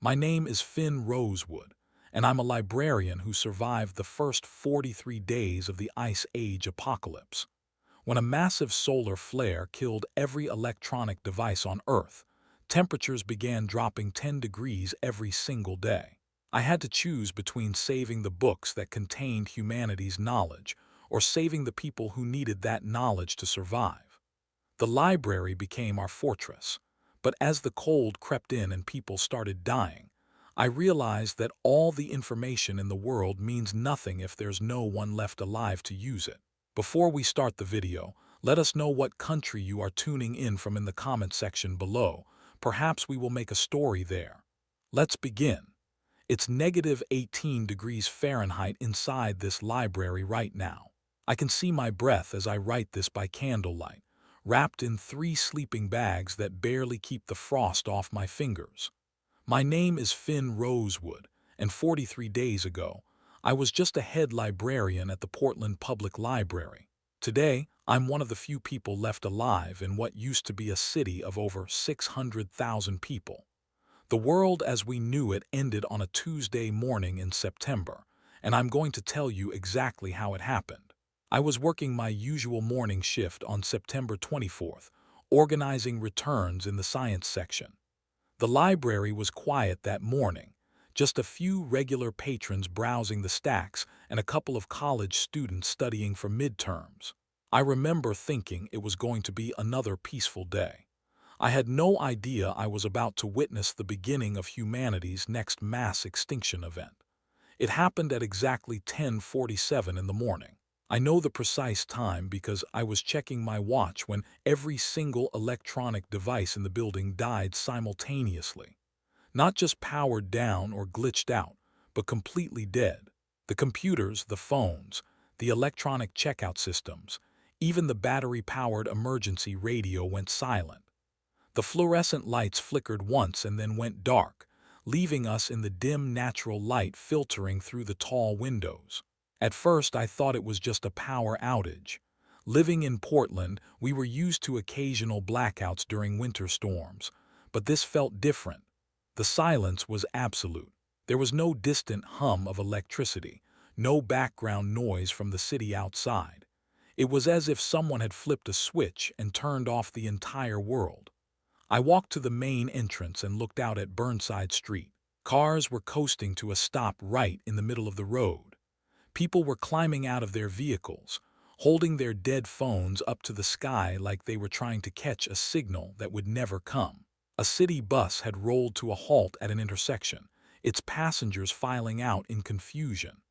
My name is Finn Rosewood, and I'm a librarian who survived the first 43 days of the Ice Age apocalypse, when a massive solar flare killed every electronic device on Earth. Temperatures began dropping 10 degrees every single day. I had to choose between saving the books that contained humanity's knowledge or saving the people who needed that knowledge to survive. The library became our fortress, but as the cold crept in and people started dying, I realized that all the information in the world means nothing if there's no one left alive to use it. Before we start the video, let us know what country you are tuning in from in the comment section below. Perhaps we will make a story there. Let's begin. It's negative 18 degrees Fahrenheit inside this library right now. I can see my breath as I write this by candlelight, wrapped in 3 sleeping bags that barely keep the frost off my fingers. My name is Finn Rosewood, and 43 days ago, I was just a head librarian at the Portland Public Library. Today, I'm one of the few people left alive in what used to be a city of over 600,000 people. The world as we knew it ended on a Tuesday morning in September, and I'm going to tell you exactly how it happened. I was working my usual morning shift on September 24th, organizing returns in the science section. The library was quiet that morning, just a few regular patrons browsing the stacks and a couple of college students studying for midterms. I remember thinking it was going to be another peaceful day. I had no idea I was about to witness the beginning of humanity's next mass extinction event. It happened at exactly 10:47 in the morning. I know the precise time because I was checking my watch when every single electronic device in the building died simultaneously. Not just powered down or glitched out, but completely dead. The computers, the phones, the electronic checkout systems, even the battery-powered emergency radio went silent. The fluorescent lights flickered once and then went dark, leaving us in the dim natural light filtering through the tall windows. At first, I thought it was just a power outage. Living in Portland, we were used to occasional blackouts during winter storms, but this felt different. The silence was absolute. There was no distant hum of electricity, no background noise from the city outside. It was as if someone had flipped a switch and turned off the entire world. I walked to the main entrance and looked out at Burnside Street. Cars were coasting to a stop right in the middle of the road. People were climbing out of their vehicles, holding their dead phones up to the sky like they were trying to catch a signal that would never come. A city bus had rolled to a halt at an intersection, its passengers filing out in confusion.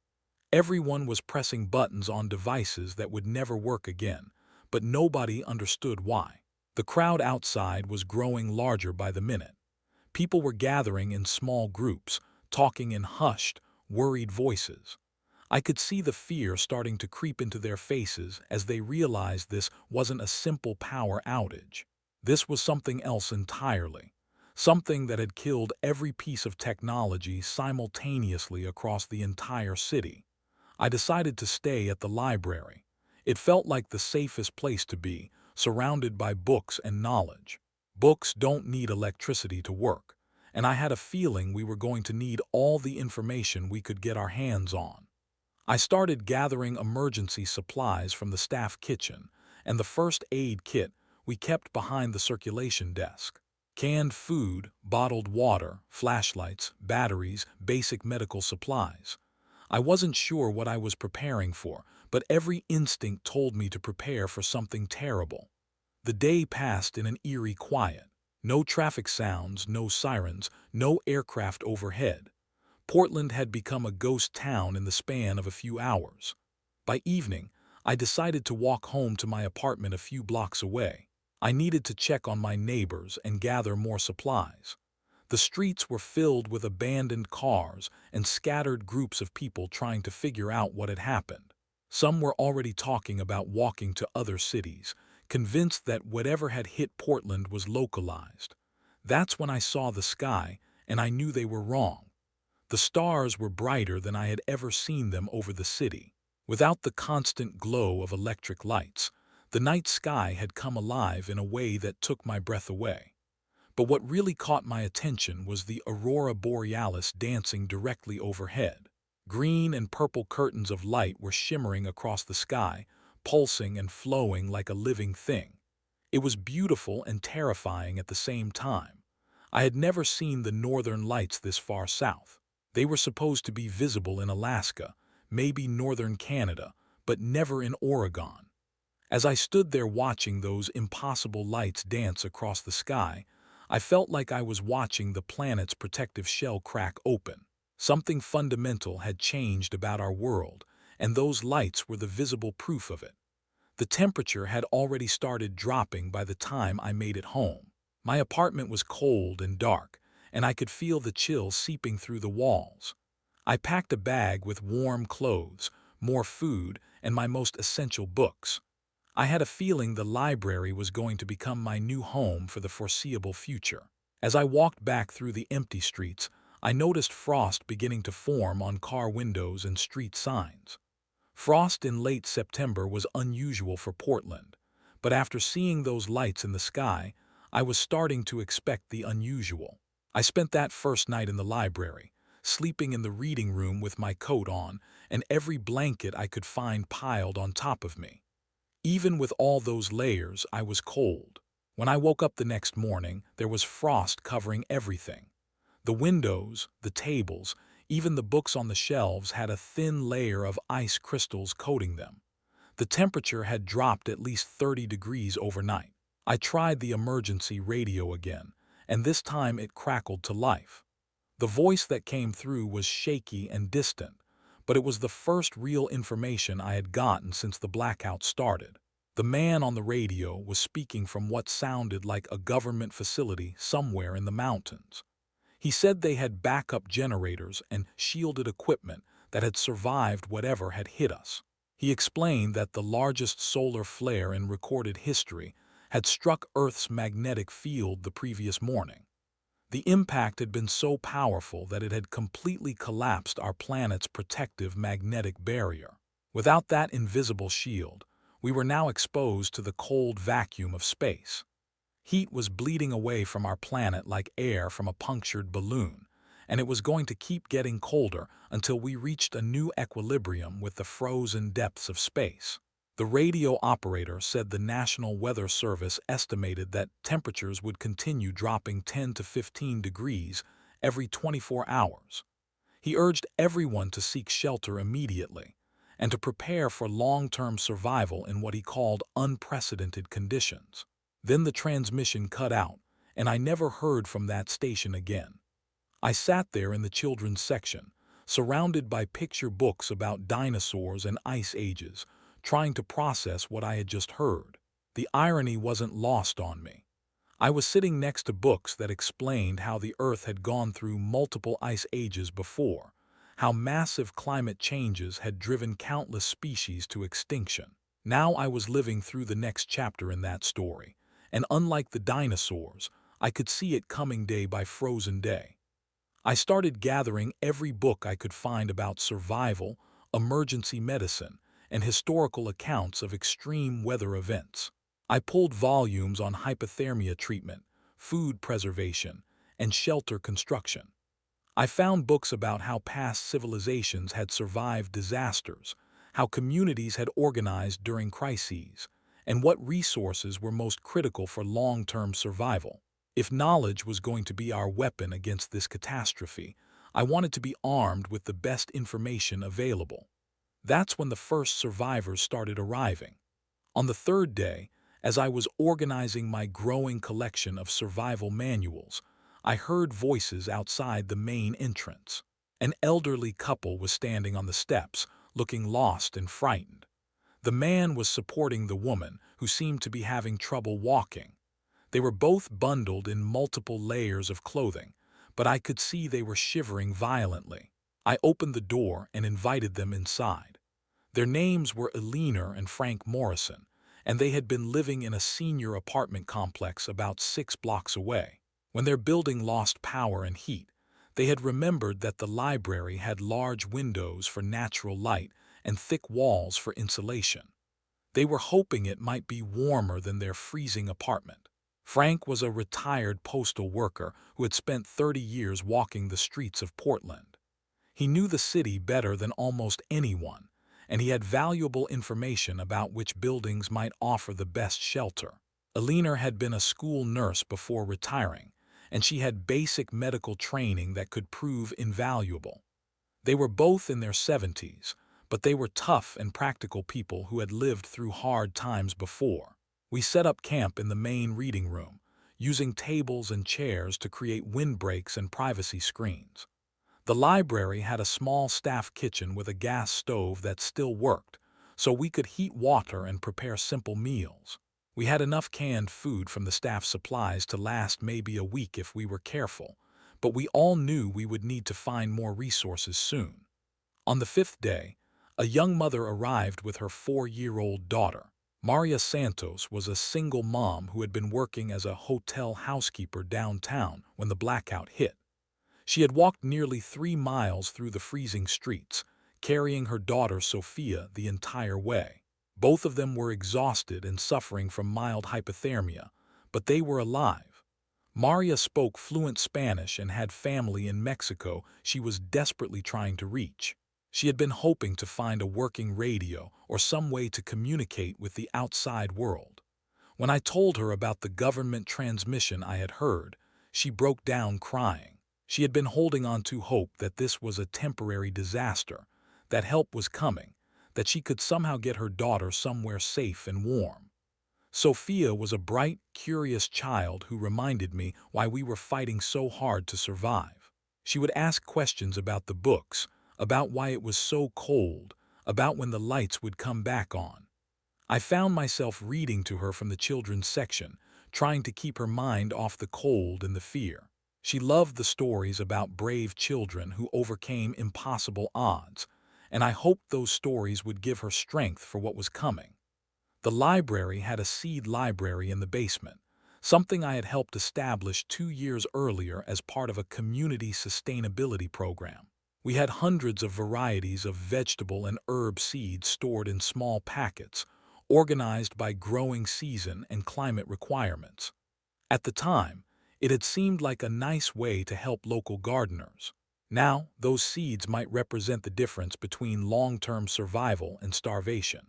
Everyone was pressing buttons on devices that would never work again, but nobody understood why. The crowd outside was growing larger by the minute. People were gathering in small groups, talking in hushed, worried voices. I could see the fear starting to creep into their faces as they realized this wasn't a simple power outage. This was something else entirely. Something that had killed every piece of technology simultaneously across the entire city. I decided to stay at the library. It felt like the safest place to be, surrounded by books and knowledge. Books don't need electricity to work, and I had a feeling we were going to need all the information we could get our hands on. I started gathering emergency supplies from the staff kitchen and the first aid kit we kept behind the circulation desk. Canned food, bottled water, flashlights, batteries, basic medical supplies. I wasn't sure what I was preparing for, but every instinct told me to prepare for something terrible. The day passed in an eerie quiet. No traffic sounds, no sirens, no aircraft overhead. Portland had become a ghost town in the span of a few hours. By evening, I decided to walk home to my apartment a few blocks away. I needed to check on my neighbors and gather more supplies. The streets were filled with abandoned cars and scattered groups of people trying to figure out what had happened. Some were already talking about walking to other cities, convinced that whatever had hit Portland was localized. That's when I saw the sky, and I knew they were wrong. The stars were brighter than I had ever seen them over the city. Without the constant glow of electric lights, the night sky had come alive in a way that took my breath away. But what really caught my attention was the aurora borealis dancing directly overhead. Green and purple curtains of light were shimmering across the sky, pulsing and flowing like a living thing. It was beautiful and terrifying at the same time. I had never seen the northern lights this far south. They were supposed to be visible in Alaska, maybe northern Canada, but never in Oregon. As I stood there watching those impossible lights dance across the sky, I felt like I was watching the planet's protective shell crack open. Something fundamental had changed about our world, and those lights were the visible proof of it. The temperature had already started dropping by the time I made it home. My apartment was cold and dark, and I could feel the chill seeping through the walls. I packed a bag with warm clothes, more food, and my most essential books. I had a feeling the library was going to become my new home for the foreseeable future. As I walked back through the empty streets, I noticed frost beginning to form on car windows and street signs. Frost in late September was unusual for Portland, but after seeing those lights in the sky, I was starting to expect the unusual. I spent that first night in the library, sleeping in the reading room with my coat on and every blanket I could find piled on top of me. Even with all those layers, I was cold. When I woke up the next morning, there was frost covering everything. The windows, the tables, even the books on the shelves had a thin layer of ice crystals coating them. The temperature had dropped at least 30 degrees overnight. I tried the emergency radio again, and this time it crackled to life. The voice that came through was shaky and distant, but it was the first real information I had gotten since the blackout started. The man on the radio was speaking from what sounded like a government facility somewhere in the mountains. He said they had backup generators and shielded equipment that had survived whatever had hit us. He explained that the largest solar flare in recorded history had struck Earth's magnetic field the previous morning. The impact had been so powerful that it had completely collapsed our planet's protective magnetic barrier. Without that invisible shield, we were now exposed to the cold vacuum of space. Heat was bleeding away from our planet like air from a punctured balloon, and it was going to keep getting colder until we reached a new equilibrium with the frozen depths of space. The radio operator said the National Weather Service estimated that temperatures would continue dropping 10 to 15 degrees every 24 hours. He urged everyone to seek shelter immediately and to prepare for long-term survival in what he called unprecedented conditions. Then the transmission cut out, and I never heard from that station again. I sat there in the children's section, surrounded by picture books about dinosaurs and ice ages, trying to process what I had just heard. The irony wasn't lost on me. I was sitting next to books that explained how the Earth had gone through multiple ice ages before, how massive climate changes had driven countless species to extinction. Now I was living through the next chapter in that story, and unlike the dinosaurs, I could see it coming day by frozen day. I started gathering every book I could find about survival, emergency medicine, and historical accounts of extreme weather events. I pulled volumes on hypothermia treatment, food preservation, and shelter construction. I found books about how past civilizations had survived disasters, how communities had organized during crises, and what resources were most critical for long-term survival. If knowledge was going to be our weapon against this catastrophe, I wanted to be armed with the best information available. That's when the first survivors started arriving. On the third day, as I was organizing my growing collection of survival manuals, I heard voices outside the main entrance. An elderly couple was standing on the steps, looking lost and frightened. The man was supporting the woman, who seemed to be having trouble walking. They were both bundled in multiple layers of clothing, but I could see they were shivering violently. I opened the door and invited them inside. Their names were Eleanor and Frank Morrison, and they had been living in a senior apartment complex about 6 blocks away. When their building lost power and heat, they had remembered that the library had large windows for natural light and thick walls for insulation. They were hoping it might be warmer than their freezing apartment. Frank was a retired postal worker who had spent 30 years walking the streets of Portland. He knew the city better than almost anyone, and he had valuable information about which buildings might offer the best shelter. Alina had been a school nurse before retiring, and she had basic medical training that could prove invaluable. They were both in their 70s, but they were tough and practical people who had lived through hard times before. We set up camp in the main reading room, using tables and chairs to create windbreaks and privacy screens. The library had a small staff kitchen with a gas stove that still worked, so we could heat water and prepare simple meals. We had enough canned food from the staff supplies to last maybe a week if we were careful, but we all knew we would need to find more resources soon. On the fifth day, a young mother arrived with her 4-year-old daughter. Maria Santos was a single mom who had been working as a hotel housekeeper downtown when the blackout hit. She had walked nearly 3 miles through the freezing streets, carrying her daughter Sophia the entire way. Both of them were exhausted and suffering from mild hypothermia, but they were alive. Maria spoke fluent Spanish and had family in Mexico she was desperately trying to reach. She had been hoping to find a working radio or some way to communicate with the outside world. When I told her about the government transmission I had heard, she broke down crying. She had been holding on to hope that this was a temporary disaster, that help was coming, that she could somehow get her daughter somewhere safe and warm. Sophia was a bright, curious child who reminded me why we were fighting so hard to survive. She would ask questions about the books, about why it was so cold, about when the lights would come back on. I found myself reading to her from the children's section, trying to keep her mind off the cold and the fear. She loved the stories about brave children who overcame impossible odds, and I hoped those stories would give her strength for what was coming. The library had a seed library in the basement, something I had helped establish 2 years earlier as part of a community sustainability program. We had hundreds of varieties of vegetable and herb seeds stored in small packets, organized by growing season and climate requirements. At the time, it had seemed like a nice way to help local gardeners. Now, those seeds might represent the difference between long-term survival and starvation.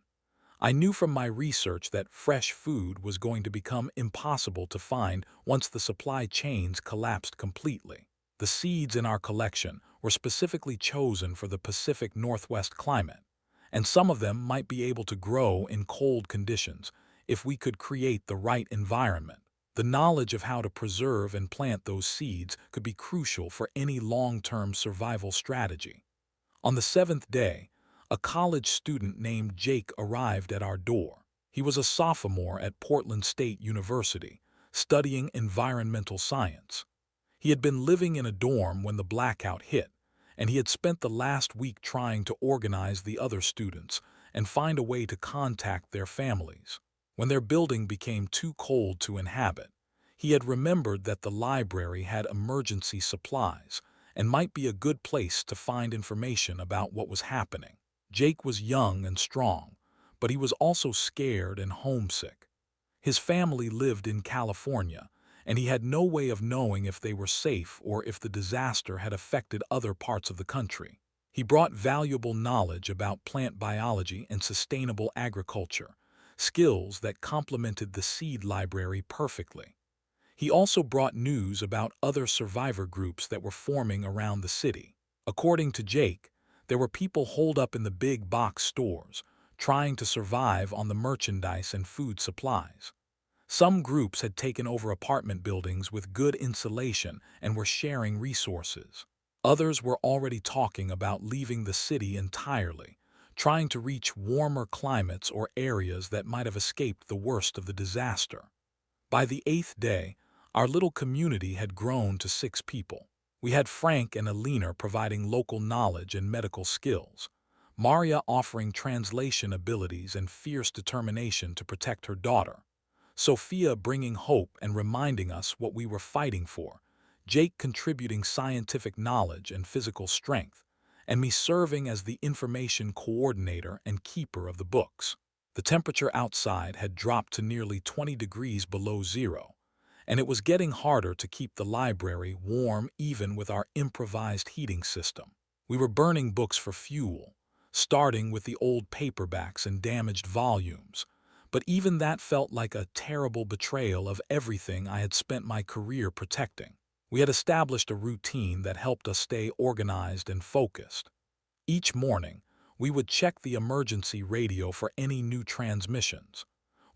I knew from my research that fresh food was going to become impossible to find once the supply chains collapsed completely. The seeds in our collection were specifically chosen for the Pacific Northwest climate, and some of them might be able to grow in cold conditions if we could create the right environment. The knowledge of how to preserve and plant those seeds could be crucial for any long-term survival strategy. On the 7th day, a college student named Jake arrived at our door. He was a sophomore at Portland State University, studying environmental science. He had been living in a dorm when the blackout hit, and he had spent the last week trying to organize the other students and find a way to contact their families. When their building became too cold to inhabit, he had remembered that the library had emergency supplies and might be a good place to find information about what was happening. Jake was young and strong, but he was also scared and homesick. His family lived in California, and he had no way of knowing if they were safe or if the disaster had affected other parts of the country. He brought valuable knowledge about plant biology and sustainable agriculture, skills that complemented the seed library perfectly. He also brought news about other survivor groups that were forming around the city. According to Jake, there were people holed up in the big box stores, trying to survive on the merchandise and food supplies. Some groups had taken over apartment buildings with good insulation and were sharing resources. Others were already talking about leaving the city entirely, trying to reach warmer climates or areas that might have escaped the worst of the disaster. By the 8th day, our little community had grown to 6 people. We had Frank and Alina providing local knowledge and medical skills, Maria offering translation abilities and fierce determination to protect her daughter, Sophia bringing hope and reminding us what we were fighting for, Jake contributing scientific knowledge and physical strength, and me serving as the information coordinator and keeper of the books. The temperature outside had dropped to nearly 20 degrees below zero, and it was getting harder to keep the library warm even with our improvised heating system. We were burning books for fuel, starting with the old paperbacks and damaged volumes, but even that felt like a terrible betrayal of everything I had spent my career protecting. We had established a routine that helped us stay organized and focused. Each morning, we would check the emergency radio for any new transmissions.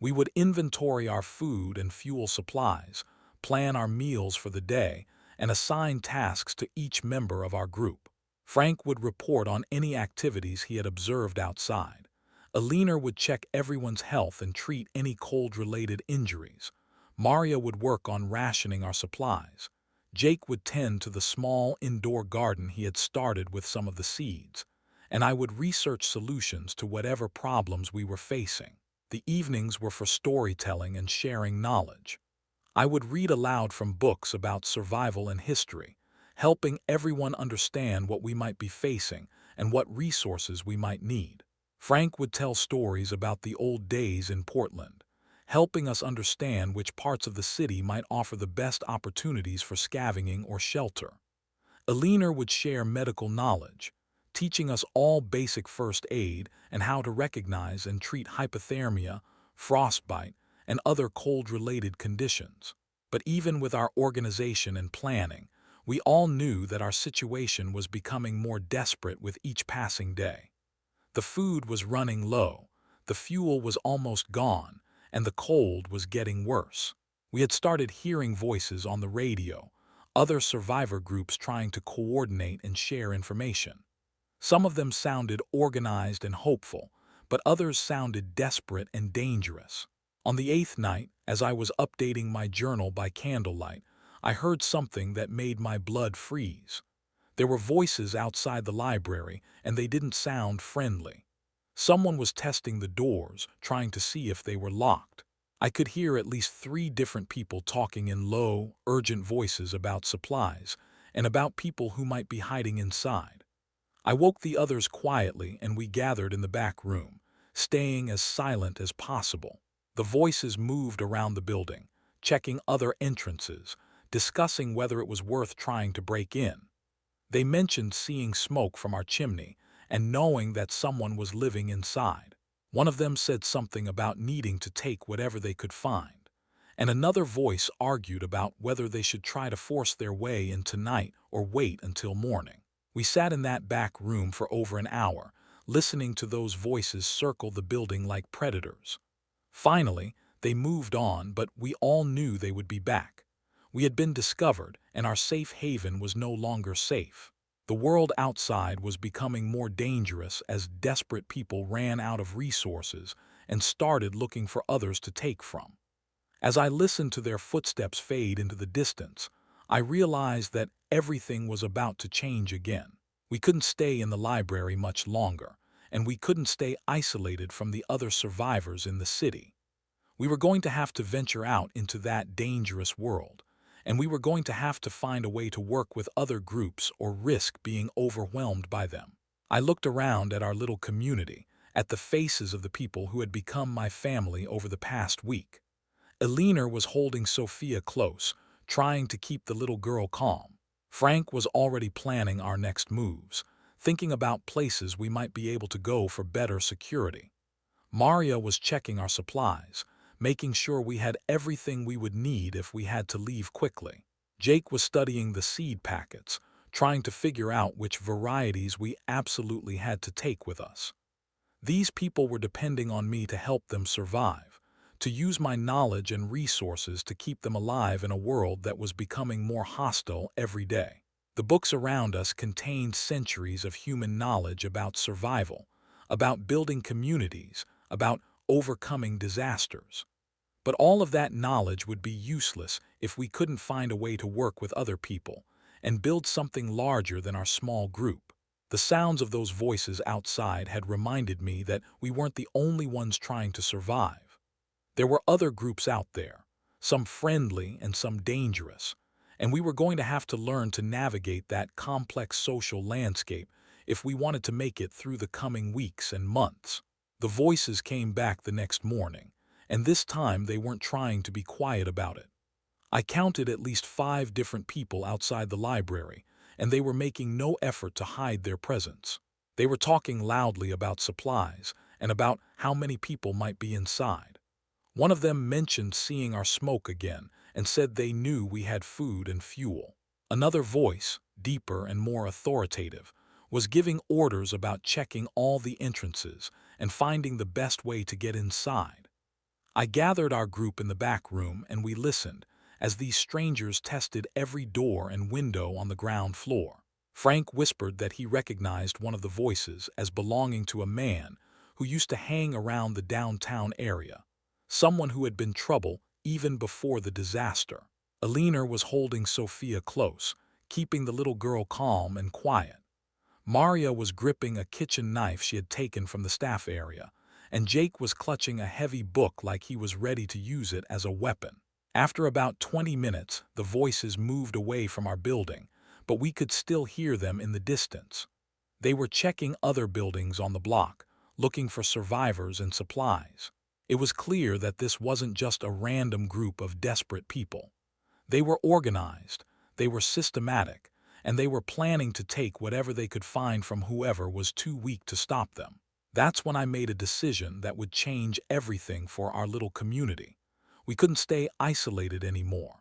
We would inventory our food and fuel supplies, plan our meals for the day, and assign tasks to each member of our group. Frank would report on any activities he had observed outside. Alina would check everyone's health and treat any cold-related injuries. Maria would work on rationing our supplies. Jake would tend to the small indoor garden he had started with some of the seeds, and I would research solutions to whatever problems we were facing. The evenings were for storytelling and sharing knowledge. I would read aloud from books about survival and history, helping everyone understand what we might be facing and what resources we might need. Frank would tell stories about the old days in Portland, helping us understand which parts of the city might offer the best opportunities for scavenging or shelter. Alina would share medical knowledge, teaching us all basic first aid and how to recognize and treat hypothermia, frostbite, and other cold-related conditions. But even with our organization and planning, we all knew that our situation was becoming more desperate with each passing day. The food was running low, the fuel was almost gone, and the cold was getting worse. We had started hearing voices on the radio, other survivor groups trying to coordinate and share information. Some of them sounded organized and hopeful, but others sounded desperate and dangerous. On the 8th night, as I was updating my journal by candlelight, I heard something that made my blood freeze. There were voices outside the library, and they didn't sound friendly. Someone was testing the doors, trying to see if they were locked. I could hear at least 3 different people talking in low, urgent voices about supplies and about people who might be hiding inside. I woke the others quietly and we gathered in the back room, staying as silent as possible. The voices moved around the building, checking other entrances, discussing whether it was worth trying to break in. They mentioned seeing smoke from our chimney and knowing that someone was living inside. One of them said something about needing to take whatever they could find, and another voice argued about whether they should try to force their way in tonight or wait until morning. We sat in that back room for over an hour, listening to those voices circle the building like predators. Finally, they moved on, but we all knew they would be back. We had been discovered, and our safe haven was no longer safe. The world outside was becoming more dangerous as desperate people ran out of resources and started looking for others to take from. As I listened to their footsteps fade into the distance, I realized that everything was about to change again. We couldn't stay in the library much longer, and we couldn't stay isolated from the other survivors in the city. We were going to have to venture out into that dangerous world, and we were going to have to find a way to work with other groups or risk being overwhelmed by them. I looked around at our little community, at the faces of the people who had become my family over the past week. Alina was holding Sophia close, trying to keep the little girl calm. Frank was already planning our next moves, thinking about places we might be able to go for better security. Maria was checking our supplies, making sure we had everything we would need if we had to leave quickly. Jake was studying the seed packets, trying to figure out which varieties we absolutely had to take with us. These people were depending on me to help them survive, to use my knowledge and resources to keep them alive in a world that was becoming more hostile every day. The books around us contained centuries of human knowledge about survival, about building communities, about overcoming disasters. But all of that knowledge would be useless if we couldn't find a way to work with other people and build something larger than our small group. The sounds of those voices outside had reminded me that we weren't the only ones trying to survive. There were other groups out there, some friendly and some dangerous, and we were going to have to learn to navigate that complex social landscape if we wanted to make it through the coming weeks and months. The voices came back the next morning, and this time they weren't trying to be quiet about it. I counted at least 5 different people outside the library, and they were making no effort to hide their presence. They were talking loudly about supplies and about how many people might be inside. One of them mentioned seeing our smoke again and said they knew we had food and fuel. Another voice, deeper and more authoritative, was giving orders about checking all the entrances and finding the best way to get inside. I gathered our group in the back room and we listened as these strangers tested every door and window on the ground floor. Frank whispered that he recognized one of the voices as belonging to a man who used to hang around the downtown area, someone who had been trouble even before the disaster. Alina was holding Sophia close, keeping the little girl calm and quiet. Maria was gripping a kitchen knife she had taken from the staff area, and Jake was clutching a heavy book like he was ready to use it as a weapon. After about 20 minutes, the voices moved away from our building, but we could still hear them in the distance. They were checking other buildings on the block, looking for survivors and supplies. It was clear that this wasn't just a random group of desperate people. They were organized, they were systematic, and they were planning to take whatever they could find from whoever was too weak to stop them. That's when I made a decision that would change everything for our little community. We couldn't stay isolated anymore.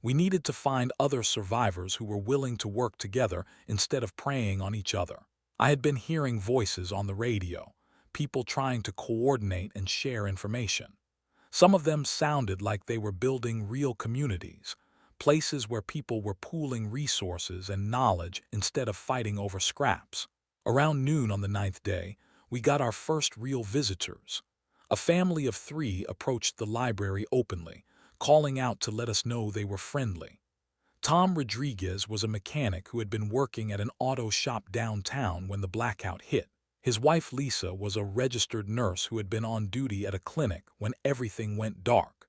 We needed to find other survivors who were willing to work together instead of preying on each other. I had been hearing voices on the radio, people trying to coordinate and share information. Some of them sounded like they were building real communities, places where people were pooling resources and knowledge instead of fighting over scraps. Around noon on the 9th day, we got our first real visitors. A family of 3 approached the library openly, calling out to let us know they were friendly. Tom Rodriguez was a mechanic who had been working at an auto shop downtown when the blackout hit. His wife Lisa was a registered nurse who had been on duty at a clinic when everything went dark.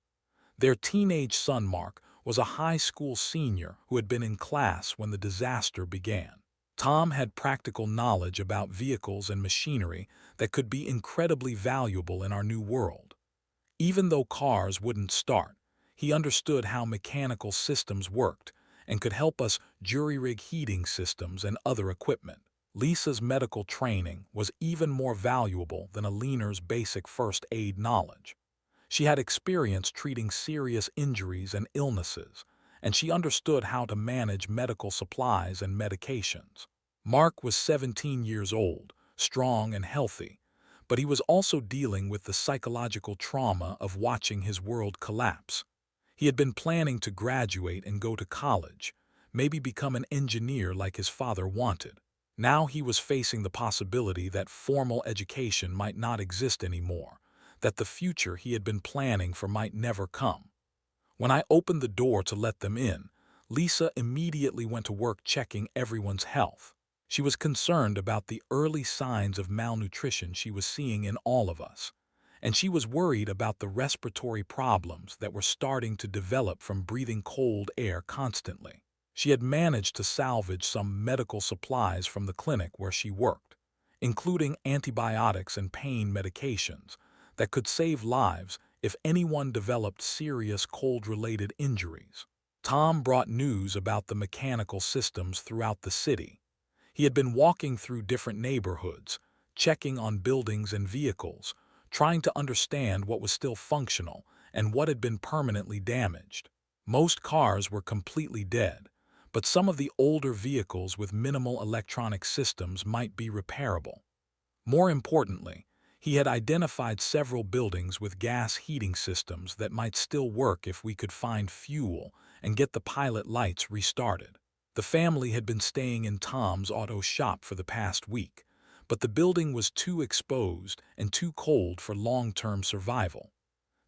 Their teenage son Mark was a high school senior who had been in class when the disaster began. Tom had practical knowledge about vehicles and machinery that could be incredibly valuable in our new world. Even though cars wouldn't start, he understood how mechanical systems worked and could help us jury-rig heating systems and other equipment. Lisa's medical training was even more valuable than Alina's basic first aid knowledge. She had experience treating serious injuries and illnesses, and she understood how to manage medical supplies and medications. Mark was 17 years old, strong and healthy, but he was also dealing with the psychological trauma of watching his world collapse. He had been planning to graduate and go to college, maybe become an engineer like his father wanted. Now he was facing the possibility that formal education might not exist anymore, that the future he had been planning for might never come. When I opened the door to let them in, Lisa immediately went to work checking everyone's health. She was concerned about the early signs of malnutrition she was seeing in all of us, and she was worried about the respiratory problems that were starting to develop from breathing cold air constantly. She had managed to salvage some medical supplies from the clinic where she worked, including antibiotics and pain medications that could save lives if anyone developed serious cold-related injuries. Tom brought news about the mechanical systems throughout the city. He had been walking through different neighborhoods, checking on buildings and vehicles, trying to understand what was still functional and what had been permanently damaged. Most cars were completely dead, but some of the older vehicles with minimal electronic systems might be repairable. More importantly, he had identified several buildings with gas heating systems that might still work if we could find fuel and get the pilot lights restarted. The family had been staying in Tom's auto shop for the past week, but the building was too exposed and too cold for long-term survival.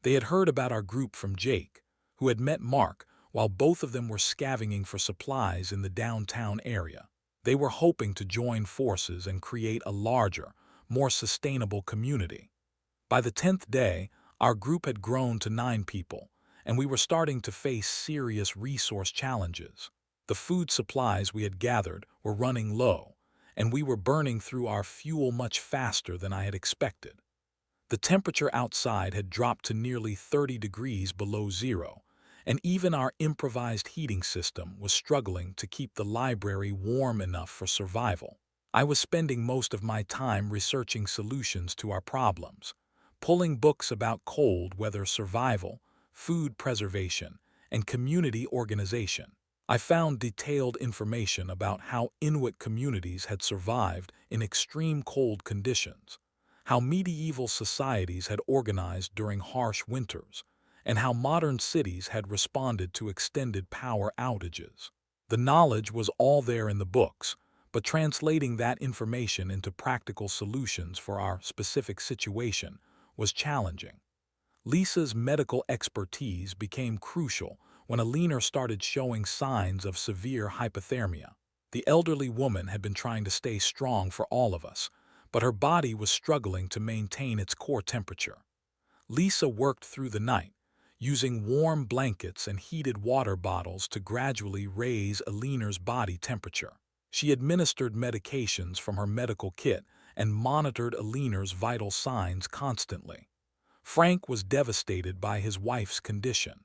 They had heard about our group from Jake, who had met Mark while both of them were scavenging for supplies in the downtown area. They were hoping to join forces and create a larger, more sustainable community. By the 10th day, our group had grown to 9 people, and we were starting to face serious resource challenges. The food supplies we had gathered were running low, and we were burning through our fuel much faster than I had expected. The temperature outside had dropped to nearly 30 degrees below zero, and even our improvised heating system was struggling to keep the library warm enough for survival. I was spending most of my time researching solutions to our problems, pulling books about cold weather survival, food preservation, and community organization. I found detailed information about how Inuit communities had survived in extreme cold conditions, how medieval societies had organized during harsh winters, and how modern cities had responded to extended power outages. The knowledge was all there in the books, but translating that information into practical solutions for our specific situation was challenging. Lisa's medical expertise became crucial when Alina started showing signs of severe hypothermia. The elderly woman had been trying to stay strong for all of us, but her body was struggling to maintain its core temperature. Lisa worked through the night, using warm blankets and heated water bottles to gradually raise Alina's body temperature. She administered medications from her medical kit and monitored Alina's vital signs constantly. Frank was devastated by his wife's condition.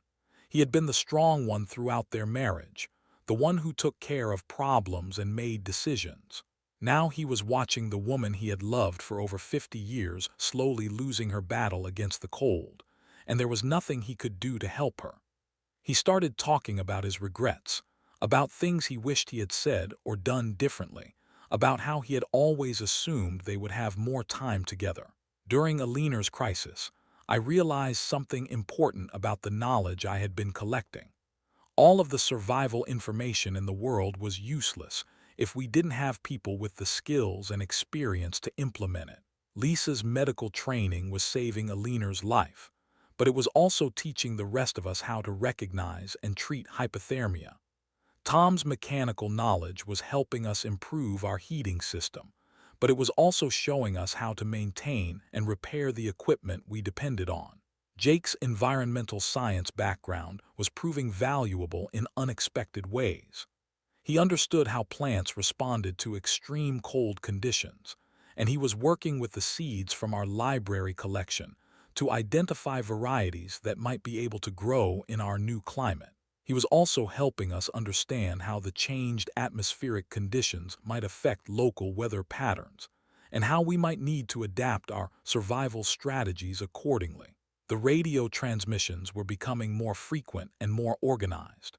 He had been the strong one throughout their marriage, the one who took care of problems and made decisions. Now he was watching the woman he had loved for over 50 years slowly losing her battle against the cold, and there was nothing he could do to help her. He started talking about his regrets, about things he wished he had said or done differently, about how he had always assumed they would have more time together. During Alina's crisis, I realized something important about the knowledge I had been collecting. All of the survival information in the world was useless if we didn't have people with the skills and experience to implement it. Lisa's medical training was saving Alina's life, but it was also teaching the rest of us how to recognize and treat hypothermia. Tom's mechanical knowledge was helping us improve our heating system, but it was also showing us how to maintain and repair the equipment we depended on. Jake's environmental science background was proving valuable in unexpected ways. He understood how plants responded to extreme cold conditions, and he was working with the seeds from our library collection to identify varieties that might be able to grow in our new climate. He was also helping us understand how the changed atmospheric conditions might affect local weather patterns, and how we might need to adapt our survival strategies accordingly. The radio transmissions were becoming more frequent and more organized.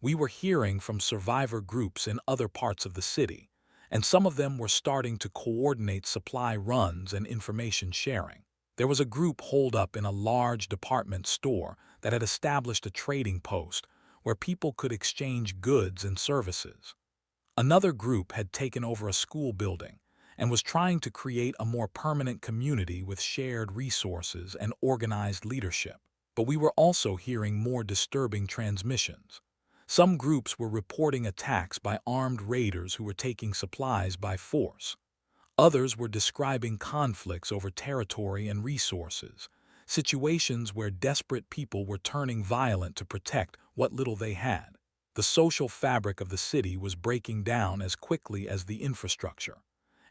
We were hearing from survivor groups in other parts of the city, and some of them were starting to coordinate supply runs and information sharing. There was a group holed up in a large department store that had established a trading post where people could exchange goods and services. Another group had taken over a school building and was trying to create a more permanent community with shared resources and organized leadership. But we were also hearing more disturbing transmissions. Some groups were reporting attacks by armed raiders who were taking supplies by force. Others were describing conflicts over territory and resources, situations where desperate people were turning violent to protect what little they had. The social fabric of the city was breaking down as quickly as the infrastructure,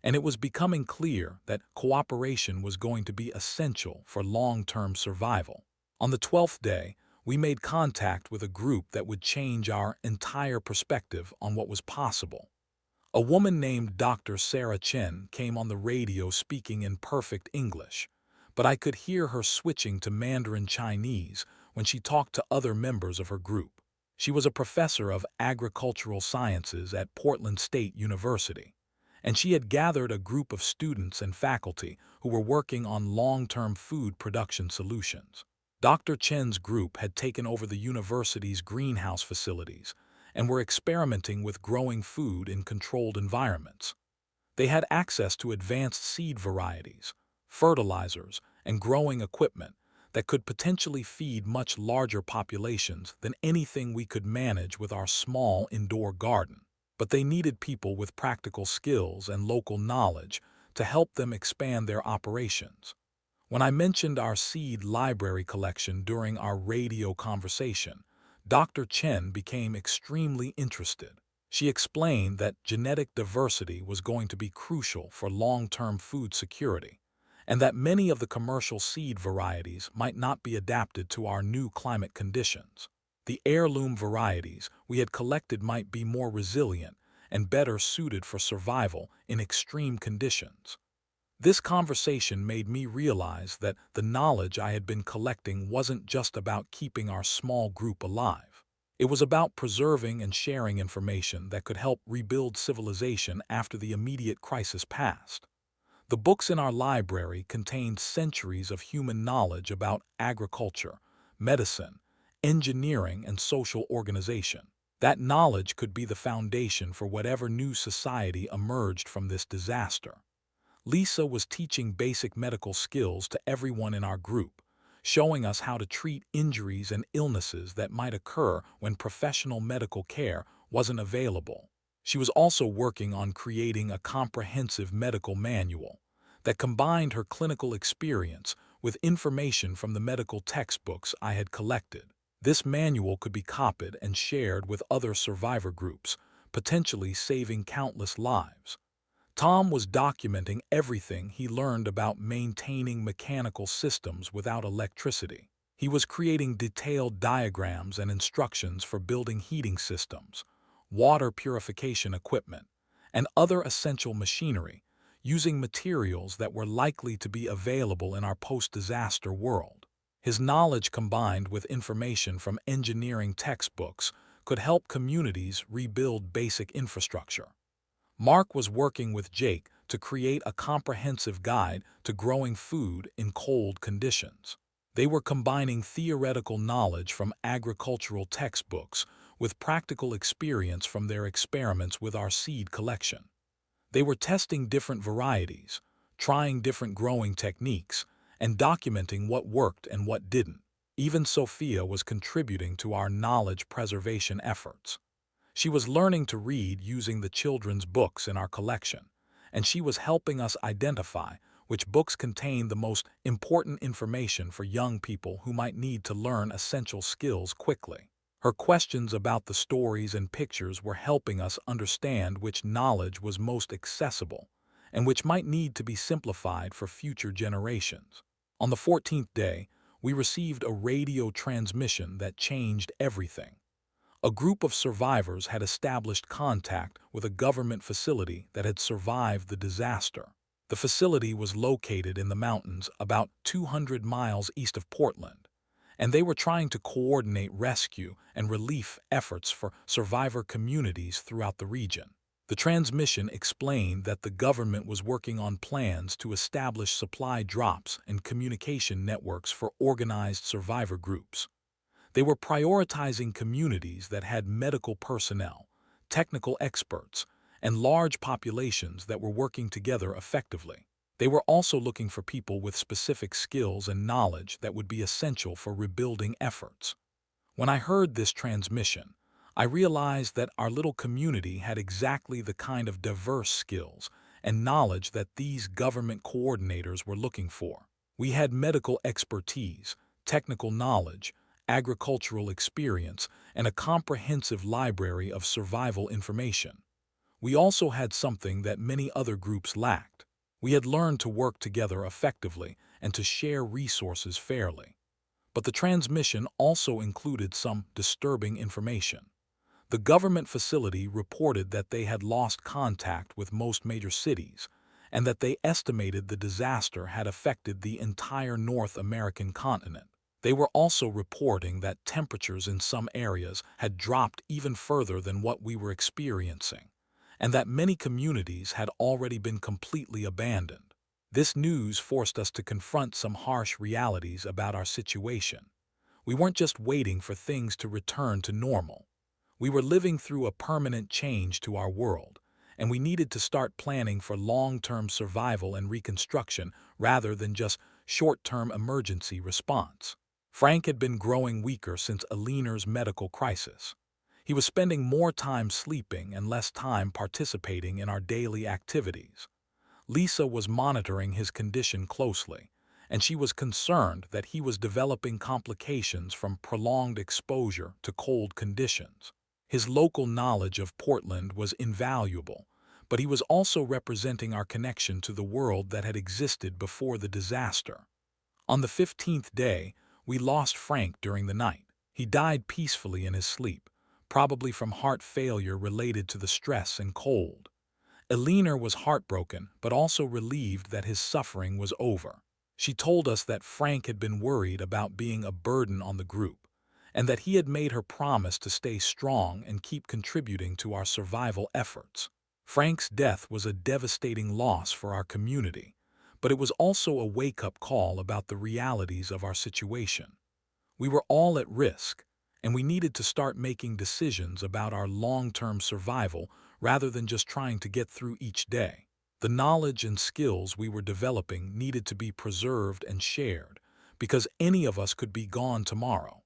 and it was becoming clear that cooperation was going to be essential for long-term survival. On the 12th day, we made contact with a group that would change our entire perspective on what was possible. A woman named Dr. Sarah Chen came on the radio speaking in perfect English, but I could hear her switching to Mandarin Chinese when she talked to other members of her group. She was a professor of agricultural sciences at Portland State University, and she had gathered a group of students and faculty who were working on long-term food production solutions. Dr. Chen's group had taken over the university's greenhouse facilities and were experimenting with growing food in controlled environments. They had access to advanced seed varieties, fertilizers, and growing equipment that could potentially feed much larger populations than anything we could manage with our small indoor garden. But they needed people with practical skills and local knowledge to help them expand their operations. When I mentioned our seed library collection during our radio conversation, Dr. Chen became extremely interested. She explained that genetic diversity was going to be crucial for long-term food security, and that many of the commercial seed varieties might not be adapted to our new climate conditions. The heirloom varieties we had collected might be more resilient and better suited for survival in extreme conditions. This conversation made me realize that the knowledge I had been collecting wasn't just about keeping our small group alive. It was about preserving and sharing information that could help rebuild civilization after the immediate crisis passed. The books in our library contained centuries of human knowledge about agriculture, medicine, engineering, and social organization. That knowledge could be the foundation for whatever new society emerged from this disaster. Lisa was teaching basic medical skills to everyone in our group, showing us how to treat injuries and illnesses that might occur when professional medical care wasn't available. She was also working on creating a comprehensive medical manual that combined her clinical experience with information from the medical textbooks I had collected. This manual could be copied and shared with other survivor groups, potentially saving countless lives. Tom was documenting everything he learned about maintaining mechanical systems without electricity. He was creating detailed diagrams and instructions for building heating systems, water purification equipment, and other essential machinery, using materials that were likely to be available in our post-disaster world. His knowledge combined with information from engineering textbooks could help communities rebuild basic infrastructure. Mark was working with Jake to create a comprehensive guide to growing food in cold conditions. They were combining theoretical knowledge from agricultural textbooks with practical experience from their experiments with our seed collection. They were testing different varieties, trying different growing techniques, and documenting what worked and what didn't. Even Sophia was contributing to our knowledge preservation efforts. She was learning to read using the children's books in our collection, and she was helping us identify which books contained the most important information for young people who might need to learn essential skills quickly. Her questions about the stories and pictures were helping us understand which knowledge was most accessible and which might need to be simplified for future generations. On the 14th day, we received a radio transmission that changed everything. A group of survivors had established contact with a government facility that had survived the disaster. The facility was located in the mountains about 200 miles east of Portland, and they were trying to coordinate rescue and relief efforts for survivor communities throughout the region. The transmission explained that the government was working on plans to establish supply drops and communication networks for organized survivor groups. They were prioritizing communities that had medical personnel, technical experts, and large populations that were working together effectively. They were also looking for people with specific skills and knowledge that would be essential for rebuilding efforts. When I heard this transmission, I realized that our little community had exactly the kind of diverse skills and knowledge that these government coordinators were looking for. We had medical expertise, technical knowledge, agricultural experience, and a comprehensive library of survival information. We also had something that many other groups lacked. We had learned to work together effectively and to share resources fairly. But the transmission also included some disturbing information. The government facility reported that they had lost contact with most major cities, and that they estimated the disaster had affected the entire North American continent. They were also reporting that temperatures in some areas had dropped even further than what we were experiencing, and that many communities had already been completely abandoned. This news forced us to confront some harsh realities about our situation. We weren't just waiting for things to return to normal. We were living through a permanent change to our world, and we needed to start planning for long-term survival and reconstruction rather than just short-term emergency response. Frank had been growing weaker since Aliner's medical crisis. He was spending more time sleeping and less time participating in our daily activities. Lisa was monitoring his condition closely, and she was concerned that he was developing complications from prolonged exposure to cold conditions. His local knowledge of Portland was invaluable, but he was also representing our connection to the world that had existed before the disaster. On the 15th day, we lost Frank during the night. He died peacefully in his sleep, probably from heart failure related to the stress and cold. Eleanor was heartbroken, but also relieved that his suffering was over. She told us that Frank had been worried about being a burden on the group, and that he had made her promise to stay strong and keep contributing to our survival efforts. Frank's death was a devastating loss for our community, but it was also a wake-up call about the realities of our situation. We were all at risk, and we needed to start making decisions about our long-term survival rather than just trying to get through each day. The knowledge and skills we were developing needed to be preserved and shared, because any of us could be gone tomorrow.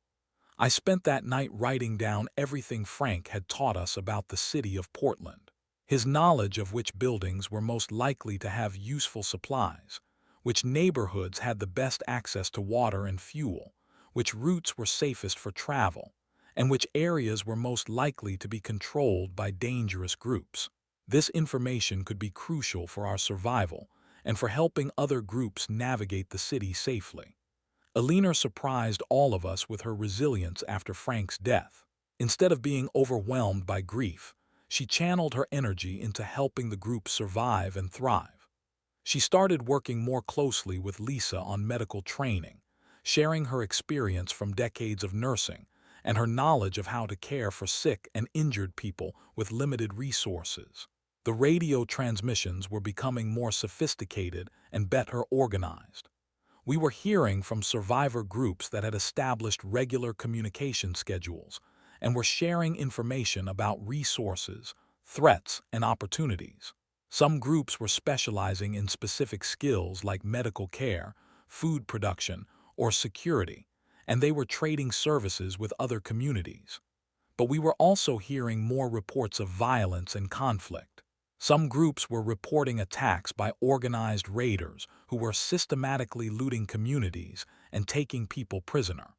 I spent that night writing down everything Frank had taught us about the city of Portland. His knowledge of which buildings were most likely to have useful supplies, which neighborhoods had the best access to water and fuel, which routes were safest for travel, and which areas were most likely to be controlled by dangerous groups. This information could be crucial for our survival and for helping other groups navigate the city safely. Eleanor surprised all of us with her resilience after Frank's death. Instead of being overwhelmed by grief, she channeled her energy into helping the group survive and thrive. She started working more closely with Lisa on medical training, sharing her experience from decades of nursing and her knowledge of how to care for sick and injured people with limited resources. The radio transmissions were becoming more sophisticated and better organized. We were hearing from survivor groups that had established regular communication schedules and were sharing information about resources, threats, and opportunities. Some groups were specializing in specific skills like medical care, food production, or security, and they were trading services with other communities. But we were also hearing more reports of violence and conflict. Some groups were reporting attacks by organized raiders who were systematically looting communities and taking people prisoner.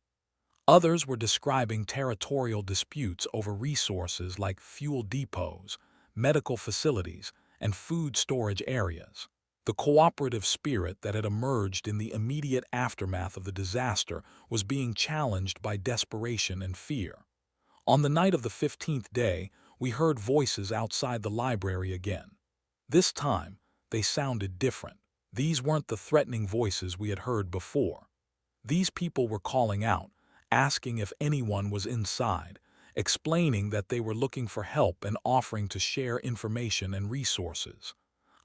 Others were describing territorial disputes over resources like fuel depots, medical facilities, and food storage areas. The cooperative spirit that had emerged in the immediate aftermath of the disaster was being challenged by desperation and fear. On the night of the 15th day, we heard voices outside the library again. This time, they sounded different. These weren't the threatening voices we had heard before. These people were calling out, asking if anyone was inside, explaining that they were looking for help and offering to share information and resources.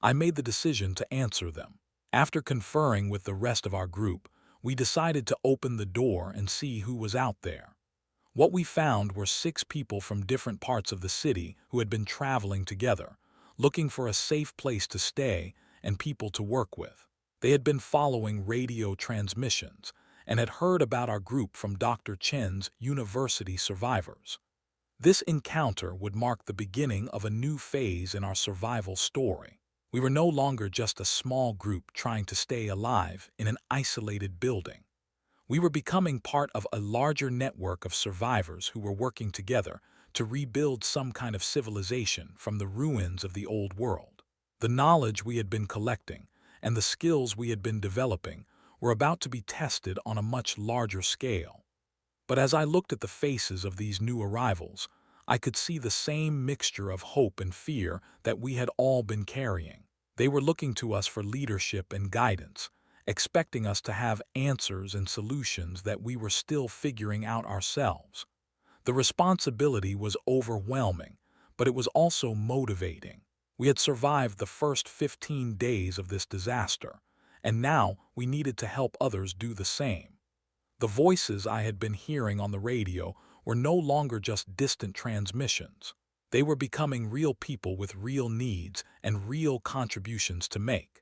I made the decision to answer them. After conferring with the rest of our group, we decided to open the door and see who was out there. What we found were 6 people from different parts of the city who had been traveling together, looking for a safe place to stay and people to work with. They had been following radio transmissions and had heard about our group from Dr. Chen's university survivors. This encounter would mark the beginning of a new phase in our survival story. We were no longer just a small group trying to stay alive in an isolated building. We were becoming part of a larger network of survivors who were working together to rebuild some kind of civilization from the ruins of the old world. The knowledge we had been collecting and the skills we had been developing were about to be tested on a much larger scale. But as I looked at the faces of these new arrivals, I could see the same mixture of hope and fear that we had all been carrying. They were looking to us for leadership and guidance, expecting us to have answers and solutions that we were still figuring out ourselves. The responsibility was overwhelming, but it was also motivating. We had survived the first 15 days of this disaster, and now we needed to help others do the same. The voices I had been hearing on the radio were no longer just distant transmissions. They were becoming real people with real needs and real contributions to make.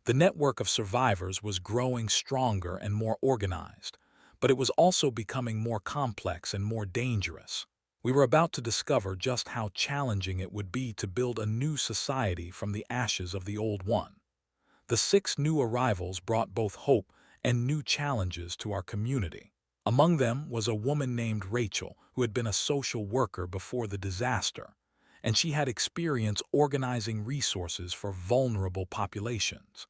The network of survivors was growing stronger and more organized, but it was also becoming more complex and more dangerous. We were about to discover just how challenging it would be to build a new society from the ashes of the old one. The 6 new arrivals brought both hope and new challenges to our community. Among them was a woman named Rachel who had been a social worker before the disaster, and she had experience organizing resources for vulnerable populations.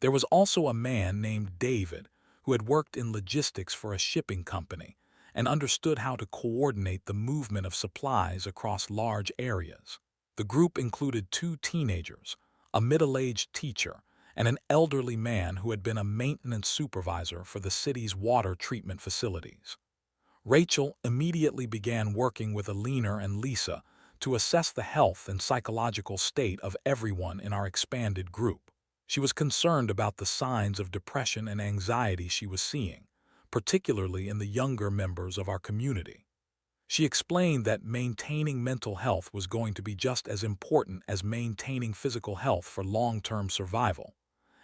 There was also a man named David who had worked in logistics for a shipping company and understood how to coordinate the movement of supplies across large areas. The group included two teenagers, a middle-aged teacher, and an elderly man who had been a maintenance supervisor for the city's water treatment facilities. Rachel immediately began working with Alina and Lisa to assess the health and psychological state of everyone in our expanded group. She was concerned about the signs of depression and anxiety she was seeing, particularly in the younger members of our community. She explained that maintaining mental health was going to be just as important as maintaining physical health for long-term survival,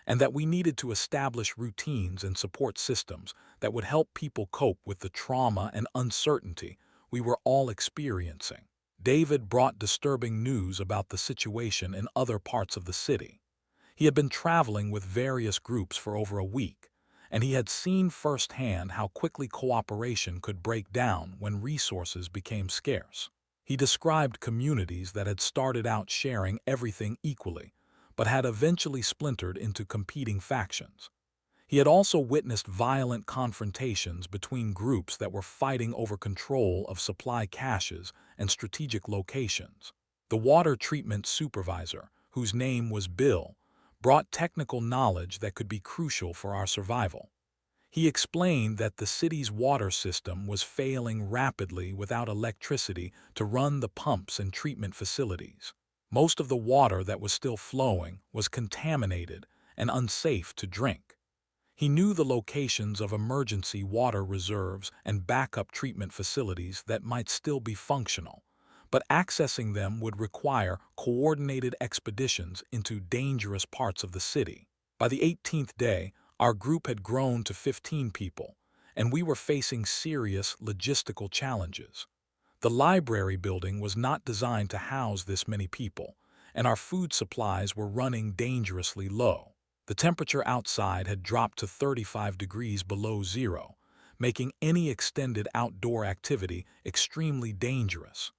and that we needed to establish routines and support systems that would help people cope with the trauma and uncertainty we were all experiencing. David brought disturbing news about the situation in other parts of the city. He had been traveling with various groups for over a week, and he had seen firsthand how quickly cooperation could break down when resources became scarce. He described communities that had started out sharing everything equally, but had eventually splintered into competing factions. He had also witnessed violent confrontations between groups that were fighting over control of supply caches and strategic locations. The water treatment supervisor, whose name was Bill, brought technical knowledge that could be crucial for our survival. He explained that the city's water system was failing rapidly without electricity to run the pumps and treatment facilities. Most of the water that was still flowing was contaminated and unsafe to drink. He knew the locations of emergency water reserves and backup treatment facilities that might still be functional, but accessing them would require coordinated expeditions into dangerous parts of the city. By the 18th day, our group had grown to 15 people, and we were facing serious logistical challenges. The library building was not designed to house this many people, and our food supplies were running dangerously low. The temperature outside had dropped to 35 degrees below zero, making any extended outdoor activity extremely dangerous.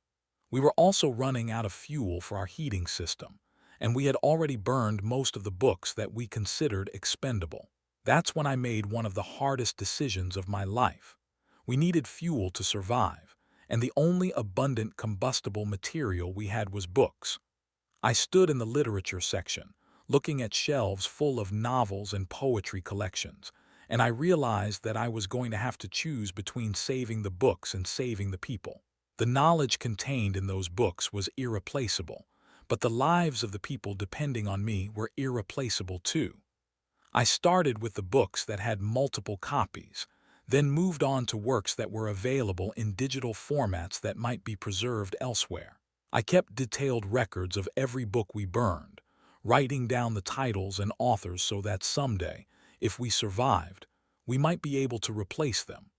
We were also running out of fuel for our heating system, and we had already burned most of the books that we considered expendable. That's when I made one of the hardest decisions of my life. We needed fuel to survive, and the only abundant combustible material we had was books. I stood in the literature section, looking at shelves full of novels and poetry collections, and I realized that I was going to have to choose between saving the books and saving the people. The knowledge contained in those books was irreplaceable, but the lives of the people depending on me were irreplaceable too. I started with the books that had multiple copies, then moved on to works that were available in digital formats that might be preserved elsewhere. I kept detailed records of every book we burned, writing down the titles and authors so that someday, if we survived, we might be able to replace them.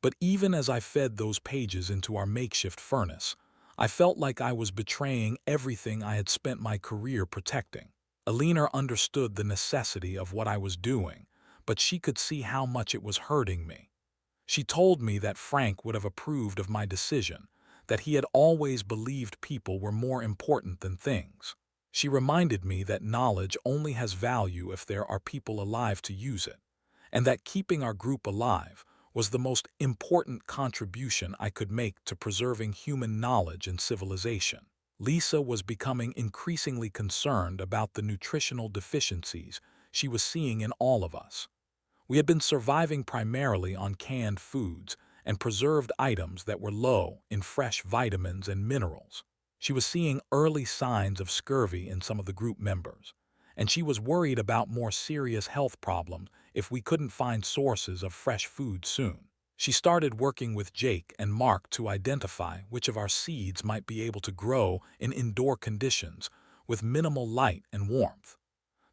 But even as I fed those pages into our makeshift furnace, I felt like I was betraying everything I had spent my career protecting. Alina understood the necessity of what I was doing, but she could see how much it was hurting me. She told me that Frank would have approved of my decision, that he had always believed people were more important than things. She reminded me that knowledge only has value if there are people alive to use it, and that keeping our group alive was the most important contribution I could make to preserving human knowledge and civilization. Lisa was becoming increasingly concerned about the nutritional deficiencies she was seeing in all of us. We had been surviving primarily on canned foods and preserved items that were low in fresh vitamins and minerals. She was seeing early signs of scurvy in some of the group members, and she was worried about more serious health problems if we couldn't find sources of fresh food soon. She started working with Jake and Mark to identify which of our seeds might be able to grow in indoor conditions with minimal light and warmth.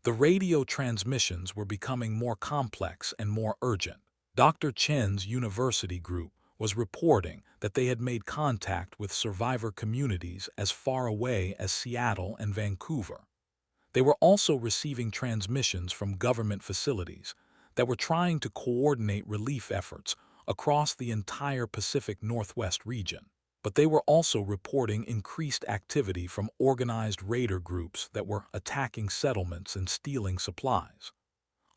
The radio transmissions were becoming more complex and more urgent. Dr. Chen's university group was reporting that they had made contact with survivor communities as far away as Seattle and Vancouver. They were also receiving transmissions from government facilities that were trying to coordinate relief efforts across the entire Pacific Northwest region. But they were also reporting increased activity from organized raider groups that were attacking settlements and stealing supplies.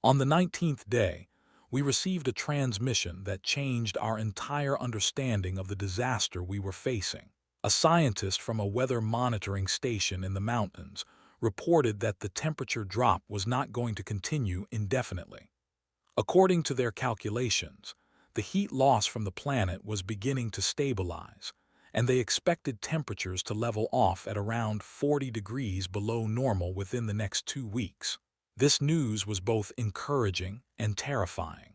On the 19th day, we received a transmission that changed our entire understanding of the disaster we were facing. A scientist from a weather monitoring station in the mountains reported that the temperature drop was not going to continue indefinitely. According to their calculations, the heat loss from the planet was beginning to stabilize, and they expected temperatures to level off at around 40 degrees below normal within the next 2 weeks. This news was both encouraging and terrifying.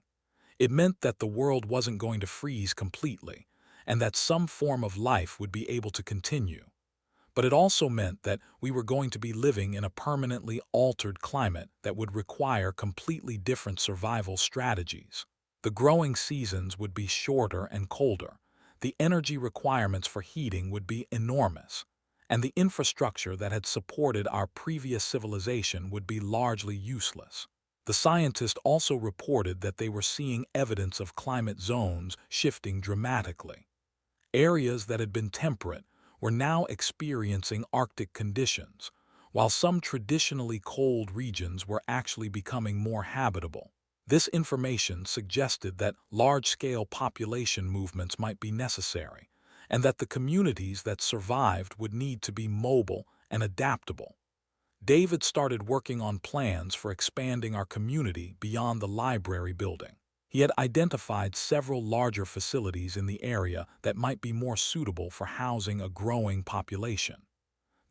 It meant that the world wasn't going to freeze completely, and that some form of life would be able to continue. But it also meant that we were going to be living in a permanently altered climate that would require completely different survival strategies. The growing seasons would be shorter and colder, the energy requirements for heating would be enormous, and the infrastructure that had supported our previous civilization would be largely useless. The scientist also reported that they were seeing evidence of climate zones shifting dramatically. Areas that had been temperate were now experiencing Arctic conditions, while some traditionally cold regions were actually becoming more habitable. This information suggested that large-scale population movements might be necessary, and that the communities that survived would need to be mobile and adaptable. David started working on plans for expanding our community beyond the library building. He had identified several larger facilities in the area that might be more suitable for housing a growing population.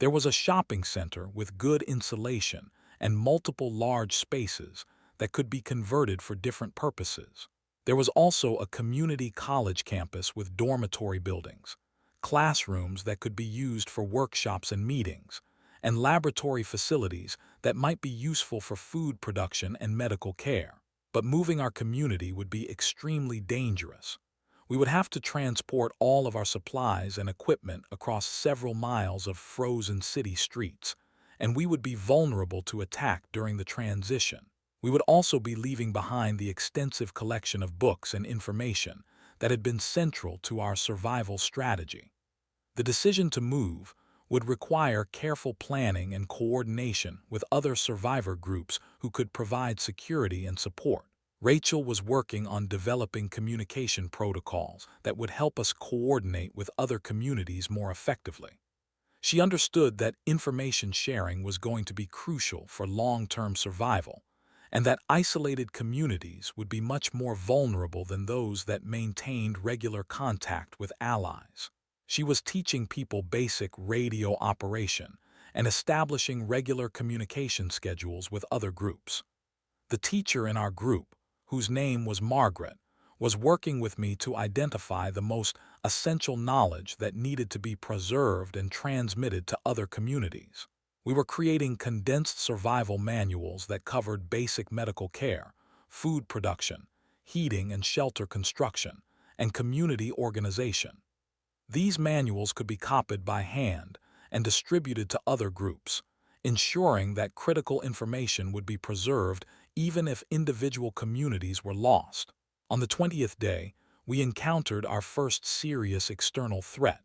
There was a shopping center with good insulation and multiple large spaces that could be converted for different purposes. There was also a community college campus with dormitory buildings, classrooms that could be used for workshops and meetings, and laboratory facilities that might be useful for food production and medical care. But moving our community would be extremely dangerous. We would have to transport all of our supplies and equipment across several miles of frozen city streets, and we would be vulnerable to attack during the transition. We would also be leaving behind the extensive collection of books and information that had been central to our survival strategy. The decision to move would require careful planning and coordination with other survivor groups who could provide security and support. Rachel was working on developing communication protocols that would help us coordinate with other communities more effectively. She understood that information sharing was going to be crucial for long-term survival, and that isolated communities would be much more vulnerable than those that maintained regular contact with allies. She was teaching people basic radio operation and establishing regular communication schedules with other groups. The teacher in our group, whose name was Margaret, was working with me to identify the most essential knowledge that needed to be preserved and transmitted to other communities. We were creating condensed survival manuals that covered basic medical care, food production, heating and shelter construction, and community organization. These manuals could be copied by hand and distributed to other groups, ensuring that critical information would be preserved even if individual communities were lost. On the 20th day, we encountered our first serious external threat.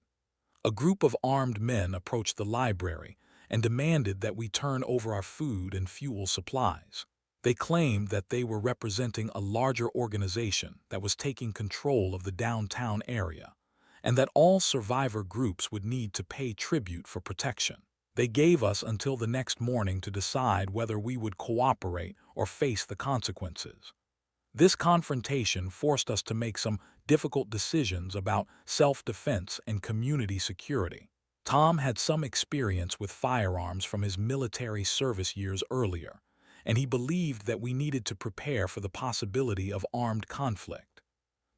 A group of armed men approached the library and demanded that we turn over our food and fuel supplies. They claimed that they were representing a larger organization that was taking control of the downtown area, and that all survivor groups would need to pay tribute for protection. They gave us until the next morning to decide whether we would cooperate or face the consequences. This confrontation forced us to make some difficult decisions about self-defense and community security. Tom had some experience with firearms from his military service years earlier, and he believed that we needed to prepare for the possibility of armed conflict.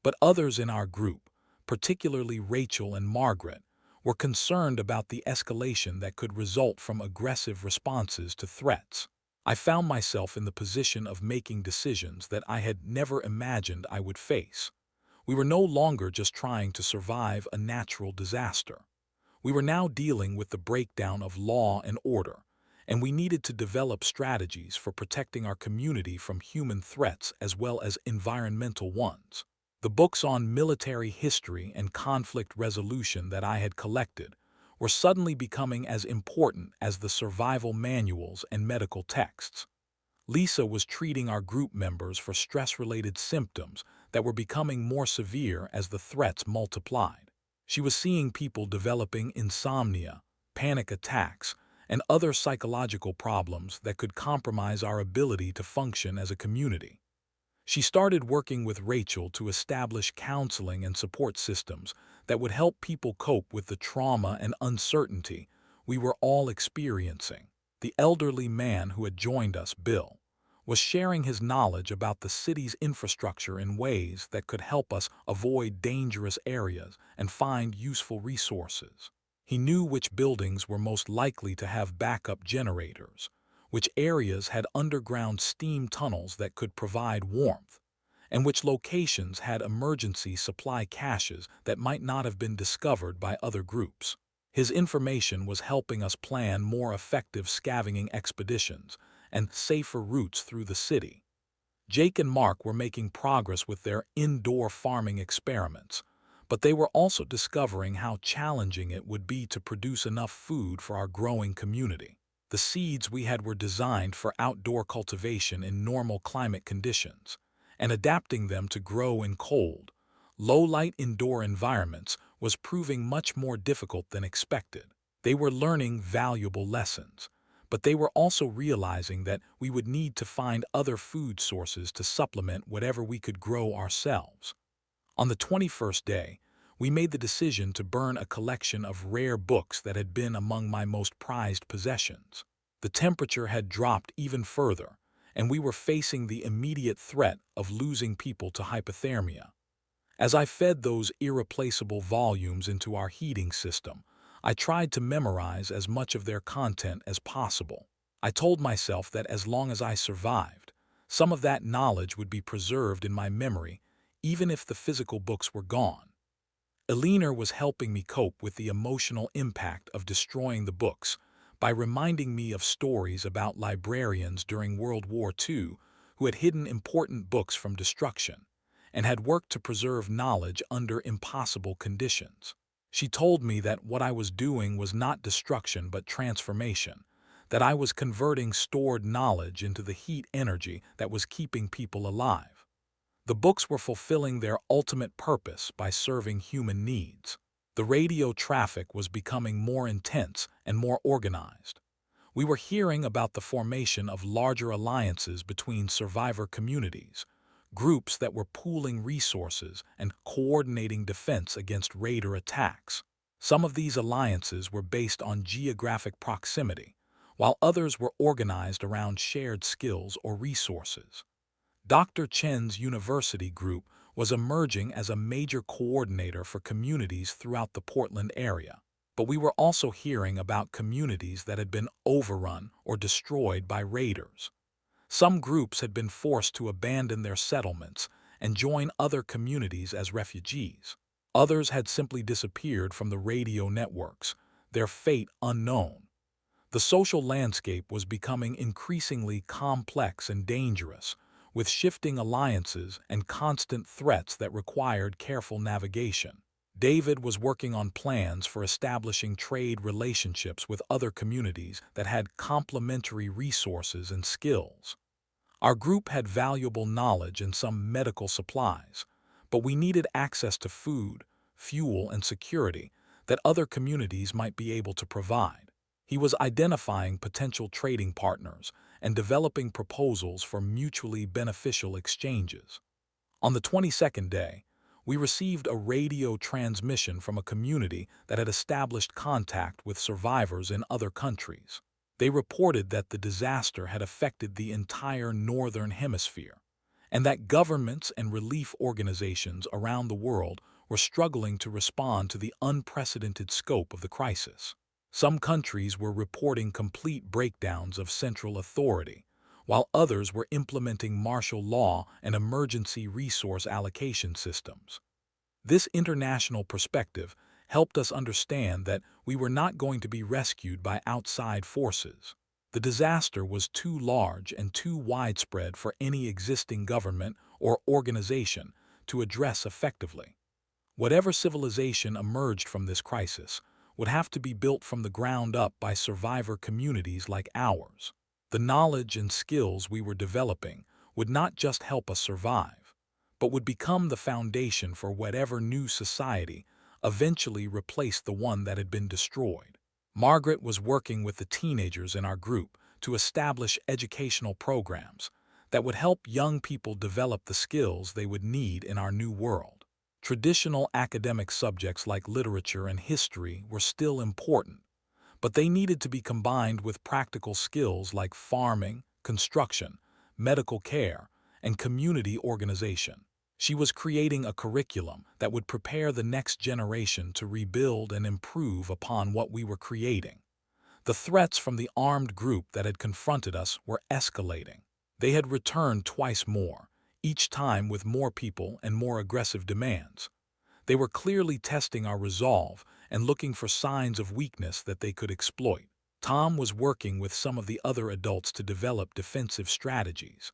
But others in our group, particularly Rachel and Margaret, were concerned about the escalation that could result from aggressive responses to threats. I found myself in the position of making decisions that I had never imagined I would face. We were no longer just trying to survive a natural disaster. We were now dealing with the breakdown of law and order, and we needed to develop strategies for protecting our community from human threats as well as environmental ones. The books on military history and conflict resolution that I had collected were suddenly becoming as important as the survival manuals and medical texts. Lisa was treating our group members for stress-related symptoms that were becoming more severe as the threats multiplied. She was seeing people developing insomnia, panic attacks, and other psychological problems that could compromise our ability to function as a community. She started working with Rachel to establish counseling and support systems that would help people cope with the trauma and uncertainty we were all experiencing. The elderly man who had joined us, Bill, was sharing his knowledge about the city's infrastructure in ways that could help us avoid dangerous areas and find useful resources. He knew which buildings were most likely to have backup generators, which areas had underground steam tunnels that could provide warmth, and which locations had emergency supply caches that might not have been discovered by other groups. His information was helping us plan more effective scavenging expeditions and safer routes through the city. Jake and Mark were making progress with their indoor farming experiments, but they were also discovering how challenging it would be to produce enough food for our growing community. The seeds we had were designed for outdoor cultivation in normal climate conditions, and adapting them to grow in cold, low-light indoor environments was proving much more difficult than expected. They were learning valuable lessons, but they were also realizing that we would need to find other food sources to supplement whatever we could grow ourselves. On the 21st day, we made the decision to burn a collection of rare books that had been among my most prized possessions. The temperature had dropped even further, and we were facing the immediate threat of losing people to hypothermia. As I fed those irreplaceable volumes into our heating system, I tried to memorize as much of their content as possible. I told myself that as long as I survived, some of that knowledge would be preserved in my memory, even if the physical books were gone. Eleanor was helping me cope with the emotional impact of destroying the books by reminding me of stories about librarians during World War II who had hidden important books from destruction and had worked to preserve knowledge under impossible conditions. She told me that what I was doing was not destruction but transformation, that I was converting stored knowledge into the heat energy that was keeping people alive. The books were fulfilling their ultimate purpose by serving human needs. The radio traffic was becoming more intense and more organized. We were hearing about the formation of larger alliances between survivor communities, groups that were pooling resources and coordinating defense against raider attacks. Some of these alliances were based on geographic proximity, while others were organized around shared skills or resources. Dr. Chen's university group was emerging as a major coordinator for communities throughout the Portland area. But we were also hearing about communities that had been overrun or destroyed by raiders. Some groups had been forced to abandon their settlements and join other communities as refugees. Others had simply disappeared from the radio networks, their fate unknown. The social landscape was becoming increasingly complex and dangerous, with shifting alliances and constant threats that required careful navigation. David was working on plans for establishing trade relationships with other communities that had complementary resources and skills. Our group had valuable knowledge and some medical supplies, but we needed access to food, fuel, and security that other communities might be able to provide. He was identifying potential trading partners and developing proposals for mutually beneficial exchanges. On the 22nd day, we received a radio transmission from a community that had established contact with survivors in other countries. They reported that the disaster had affected the entire northern hemisphere, and that governments and relief organizations around the world were struggling to respond to the unprecedented scope of the crisis. Some countries were reporting complete breakdowns of central authority, while others were implementing martial law and emergency resource allocation systems. This international perspective helped us understand that we were not going to be rescued by outside forces. The disaster was too large and too widespread for any existing government or organization to address effectively. Whatever civilization emerged from this crisis would have to be built from the ground up by survivor communities like ours. The knowledge and skills we were developing would not just help us survive, but would become the foundation for whatever new society eventually replaced the one that had been destroyed. Margaret was working with the teenagers in our group to establish educational programs that would help young people develop the skills they would need in our new world. Traditional academic subjects like literature and history were still important, but they needed to be combined with practical skills like farming, construction, medical care, and community organization. She was creating a curriculum that would prepare the next generation to rebuild and improve upon what we were creating. The threats from the armed group that had confronted us were escalating. They had returned twice more, each time with more people and more aggressive demands. They were clearly testing our resolve and looking for signs of weakness that they could exploit. Tom was working with some of the other adults to develop defensive strategies,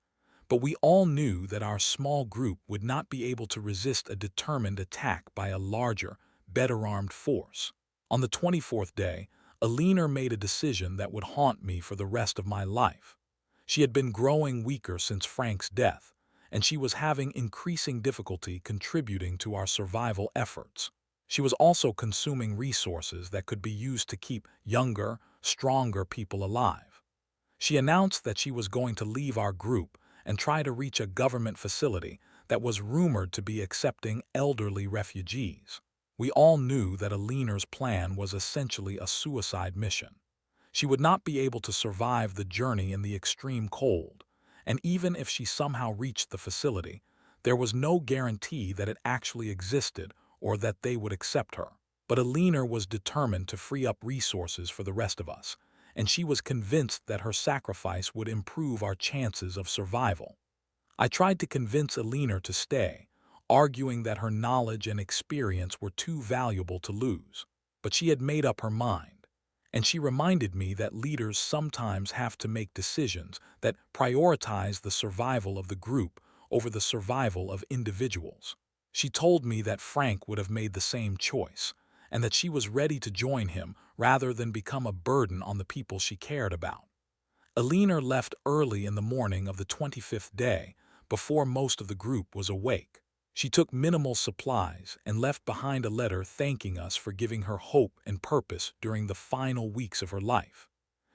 but we all knew that our small group would not be able to resist a determined attack by a larger, better-armed force. On the 24th day, Alina made a decision that would haunt me for the rest of my life. She had been growing weaker since Frank's death, and she was having increasing difficulty contributing to our survival efforts. She was also consuming resources that could be used to keep younger, stronger people alive. She announced that she was going to leave our group and try to reach a government facility that was rumored to be accepting elderly refugees. We all knew that Alina's plan was essentially a suicide mission. She would not be able to survive the journey in the extreme cold, and even if she somehow reached the facility, there was no guarantee that it actually existed or that they would accept her. But Alina was determined to free up resources for the rest of us, and she was convinced that her sacrifice would improve our chances of survival. I tried to convince Alina to stay, arguing that her knowledge and experience were too valuable to lose. But she had made up her mind, and she reminded me that leaders sometimes have to make decisions that prioritize the survival of the group over the survival of individuals. She told me that Frank would have made the same choice, and that she was ready to join him rather than become a burden on the people she cared about. Alina left early in the morning of the 25th day, before most of the group was awake. She took minimal supplies and left behind a letter thanking us for giving her hope and purpose during the final weeks of her life.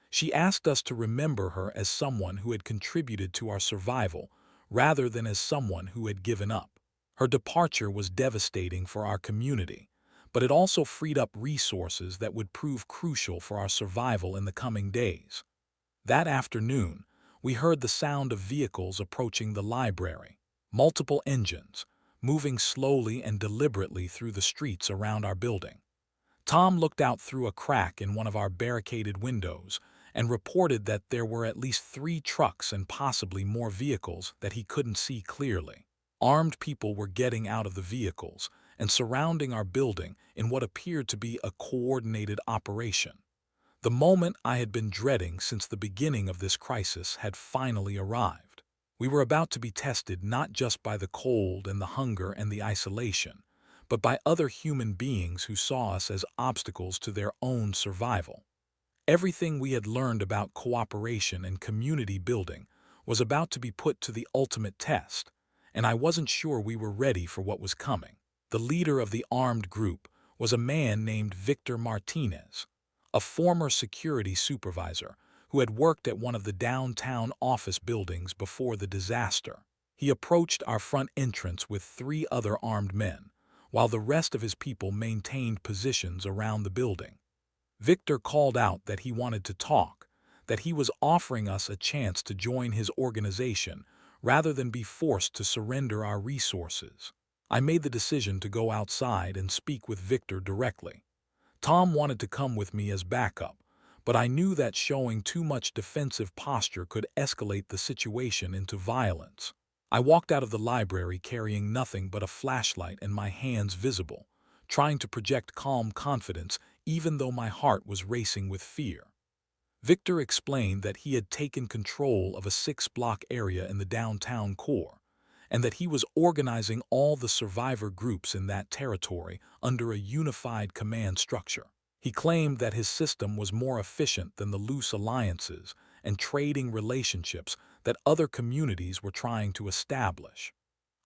She asked us to remember her as someone who had contributed to our survival rather than as someone who had given up. Her departure was devastating for our community, but it also freed up resources that would prove crucial for our survival in the coming days. That afternoon, we heard the sound of vehicles approaching the library, multiple engines, moving slowly and deliberately through the streets around our building. Tom looked out through a crack in one of our barricaded windows and reported that there were at least 3 trucks and possibly more vehicles that he couldn't see clearly. Armed people were getting out of the vehicles and surrounding our building in what appeared to be a coordinated operation. The moment I had been dreading since the beginning of this crisis had finally arrived. We were about to be tested not just by the cold and the hunger and the isolation, but by other human beings who saw us as obstacles to their own survival. Everything we had learned about cooperation and community building was about to be put to the ultimate test, and I wasn't sure we were ready for what was coming. The leader of the armed group was a man named Victor Martinez, a former security supervisor who had worked at one of the downtown office buildings before the disaster. He approached our front entrance with 3 other armed men, while the rest of his people maintained positions around the building. Victor called out that he wanted to talk, that he was offering us a chance to join his organization rather than be forced to surrender our resources. I made the decision to go outside and speak with Victor directly. Tom wanted to come with me as backup, but I knew that showing too much defensive posture could escalate the situation into violence. I walked out of the library carrying nothing but a flashlight and my hands visible, trying to project calm confidence even though my heart was racing with fear. Victor explained that he had taken control of a 6-block area in the downtown core, and that he was organizing all the survivor groups in that territory under a unified command structure. He claimed that his system was more efficient than the loose alliances and trading relationships that other communities were trying to establish.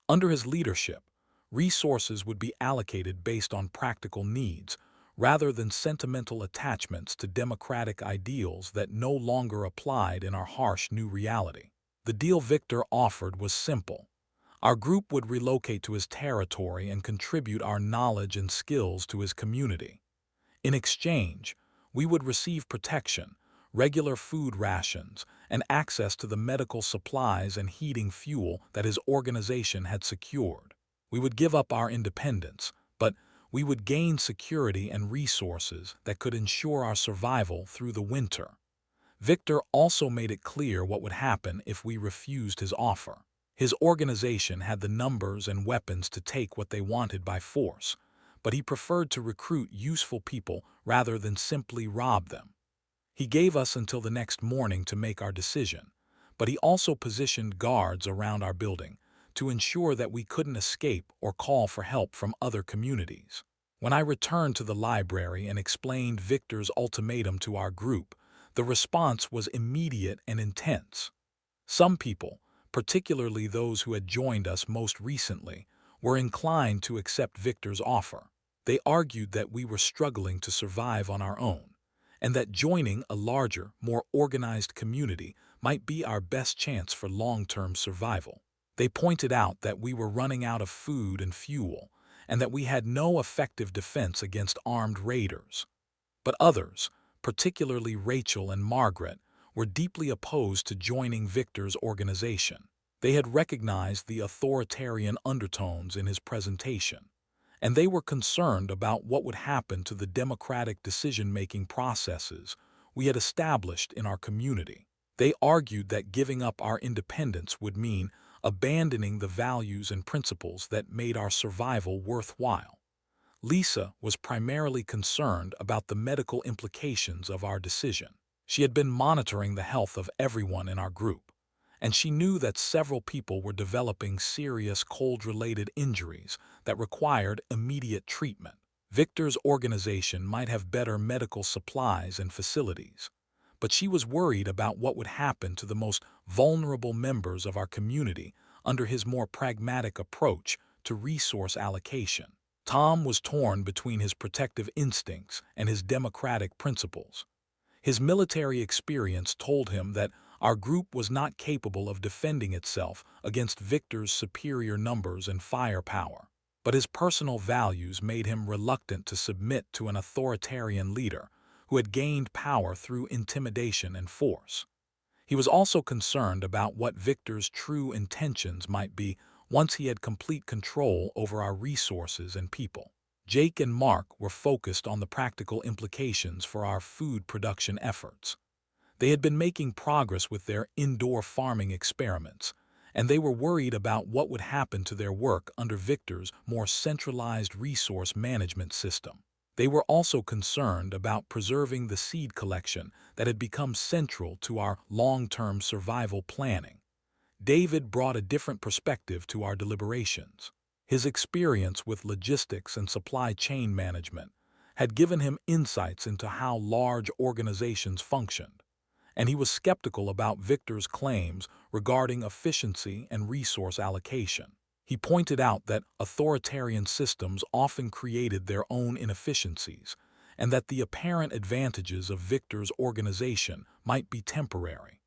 Under his leadership, resources would be allocated based on practical needs, rather than sentimental attachments to democratic ideals that no longer applied in our harsh new reality. The deal Victor offered was simple. Our group would relocate to his territory and contribute our knowledge and skills to his community. In exchange, we would receive protection, regular food rations, and access to the medical supplies and heating fuel that his organization had secured. We would give up our independence, but we would gain security and resources that could ensure our survival through the winter. Victor also made it clear what would happen if we refused his offer. His organization had the numbers and weapons to take what they wanted by force, but he preferred to recruit useful people rather than simply rob them. He gave us until the next morning to make our decision, but he also positioned guards around our building to ensure that we couldn't escape or call for help from other communities. When I returned to the library and explained Victor's ultimatum to our group, the response was immediate and intense. Some people, particularly those who had joined us most recently, were inclined to accept Victor's offer. They argued that we were struggling to survive on our own, and that joining a larger, more organized community might be our best chance for long-term survival. They pointed out that we were running out of food and fuel, and that we had no effective defense against armed raiders. But others, particularly Rachel and Margaret, were deeply opposed to joining Victor's organization. They had recognized the authoritarian undertones in his presentation, and they were concerned about what would happen to the democratic decision-making processes we had established in our community. They argued that giving up our independence would mean abandoning the values and principles that made our survival worthwhile. Lisa was primarily concerned about the medical implications of our decision. She had been monitoring the health of everyone in our group, and she knew that several people were developing serious cold-related injuries that required immediate treatment. Victor's organization might have better medical supplies and facilities, but she was worried about what would happen to the most vulnerable members of our community under his more pragmatic approach to resource allocation. Tom was torn between his protective instincts and his democratic principles. His military experience told him that our group was not capable of defending itself against Victor's superior numbers and firepower. But his personal values made him reluctant to submit to an authoritarian leader who had gained power through intimidation and force. He was also concerned about what Victor's true intentions might be once he had complete control over our resources and people. Jake and Mark were focused on the practical implications for our food production efforts. They had been making progress with their indoor farming experiments, and they were worried about what would happen to their work under Victor's more centralized resource management system. They were also concerned about preserving the seed collection that had become central to our long-term survival planning. David brought a different perspective to our deliberations. His experience with logistics and supply chain management had given him insights into how large organizations functioned, and he was skeptical about Victor's claims regarding efficiency and resource allocation. He pointed out that authoritarian systems often created their own inefficiencies, and that the apparent advantages of Victor's organization might be temporary.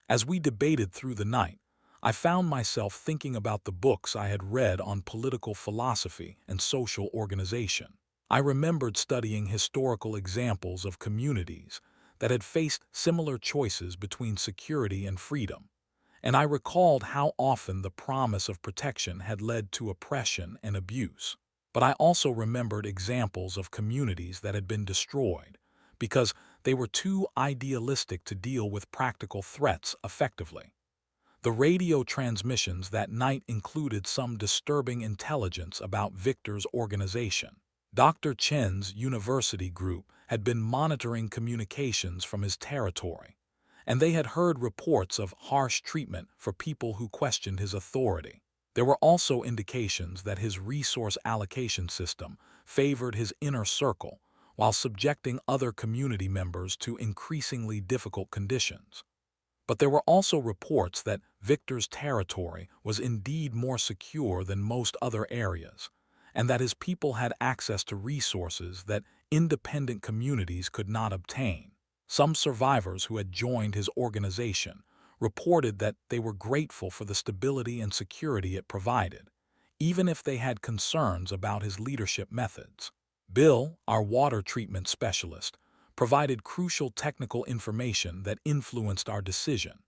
As we debated through the night, I found myself thinking about the books I had read on political philosophy and social organization. I remembered studying historical examples of communities that had faced similar choices between security and freedom, and I recalled how often the promise of protection had led to oppression and abuse. But I also remembered examples of communities that had been destroyed because they were too idealistic to deal with practical threats effectively. The radio transmissions that night included some disturbing intelligence about Victor's organization. Dr. Chen's university group had been monitoring communications from his territory, and they had heard reports of harsh treatment for people who questioned his authority. There were also indications that his resource allocation system favored his inner circle while subjecting other community members to increasingly difficult conditions. But there were also reports that Victor's territory was indeed more secure than most other areas, and that his people had access to resources that independent communities could not obtain. Some survivors who had joined his organization reported that they were grateful for the stability and security it provided, even if they had concerns about his leadership methods. Bill, our water treatment specialist, provided crucial technical information that influenced our decision.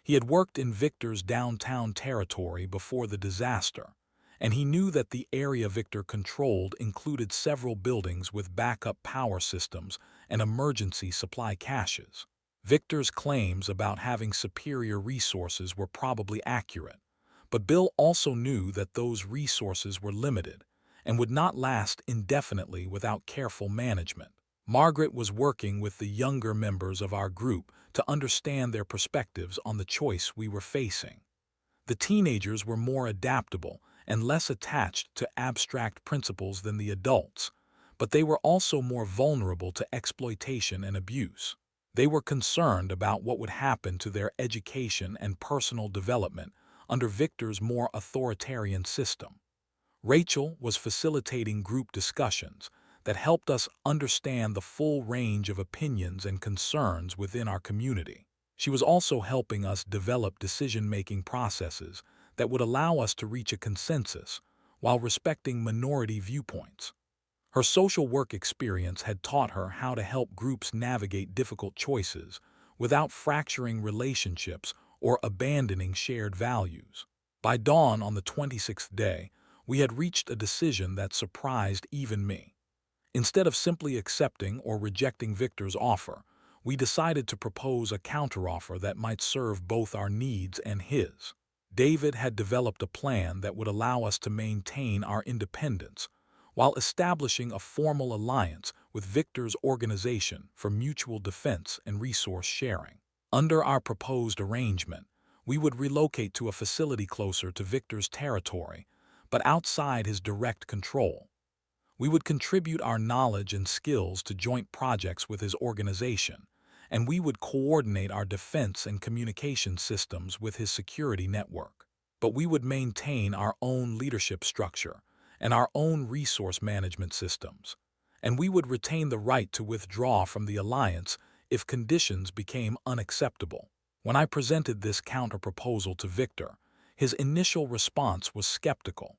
He had worked in Victor's downtown territory before the disaster, and he knew that the area Victor controlled included several buildings with backup power systems and emergency supply caches. Victor's claims about having superior resources were probably accurate, but Bill also knew that those resources were limited and would not last indefinitely without careful management. Margaret was working with the younger members of our group to understand their perspectives on the choice we were facing. The teenagers were more adaptable and less attached to abstract principles than the adults, but they were also more vulnerable to exploitation and abuse. They were concerned about what would happen to their education and personal development under Victor's more authoritarian system. Rachel was facilitating group discussions that helped us understand the full range of opinions and concerns within our community. She was also helping us develop decision-making processes that would allow us to reach a consensus while respecting minority viewpoints. Her social work experience had taught her how to help groups navigate difficult choices without fracturing relationships or abandoning shared values. By dawn on the 26th day, we had reached a decision that surprised even me. Instead of simply accepting or rejecting Victor's offer, we decided to propose a counteroffer that might serve both our needs and his. David had developed a plan that would allow us to maintain our independence while establishing a formal alliance with Victor's organization for mutual defense and resource sharing. Under our proposed arrangement, we would relocate to a facility closer to Victor's territory, but outside his direct control. We would contribute our knowledge and skills to joint projects with his organization, and we would coordinate our defense and communication systems with his security network. But we would maintain our own leadership structure and our own resource management systems, and we would retain the right to withdraw from the alliance if conditions became unacceptable. When I presented this counter-proposal to Victor, his initial response was skeptical.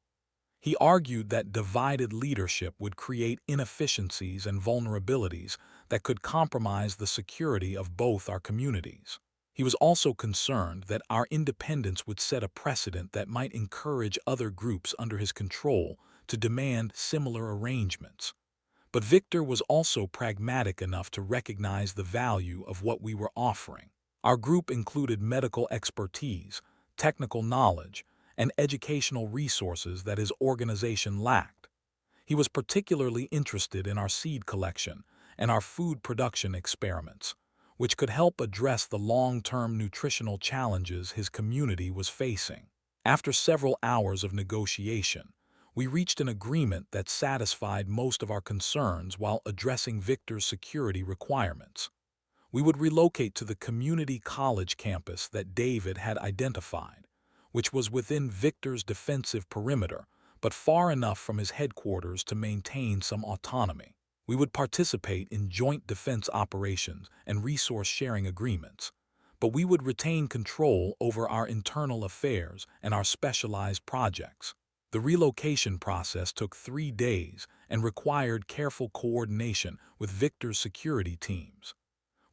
He argued that divided leadership would create inefficiencies and vulnerabilities that could compromise the security of both our communities. He was also concerned that our independence would set a precedent that might encourage other groups under his control to demand similar arrangements. But Victor was also pragmatic enough to recognize the value of what we were offering. Our group included medical expertise, technical knowledge, and educational resources that his organization lacked. He was particularly interested in our seed collection and our food production experiments, which could help address the long-term nutritional challenges his community was facing. After several hours of negotiation, we reached an agreement that satisfied most of our concerns while addressing Victor's security requirements. We would relocate to the community college campus that David had identified, which was within Victor's defensive perimeter, but far enough from his headquarters to maintain some autonomy. We would participate in joint defense operations and resource-sharing agreements, but we would retain control over our internal affairs and our specialized projects. The relocation process took 3 days and required careful coordination with Victor's security teams.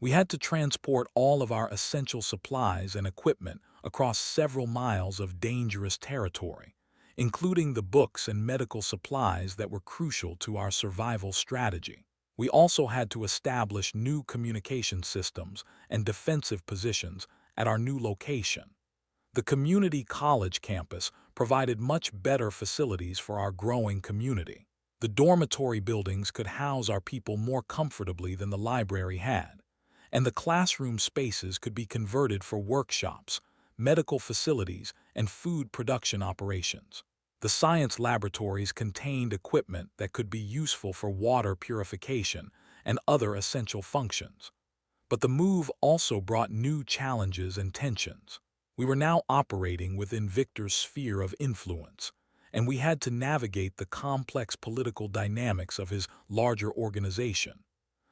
We had to transport all of our essential supplies and equipment across several miles of dangerous territory, including the books and medical supplies that were crucial to our survival strategy. We also had to establish new communication systems and defensive positions at our new location. The community college campus provided much better facilities for our growing community. The dormitory buildings could house our people more comfortably than the library had, and the classroom spaces could be converted for workshops, medical facilities, and food production operations. The science laboratories contained equipment that could be useful for water purification and other essential functions. But the move also brought new challenges and tensions. We were now operating within Victor's sphere of influence, and we had to navigate the complex political dynamics of his larger organization.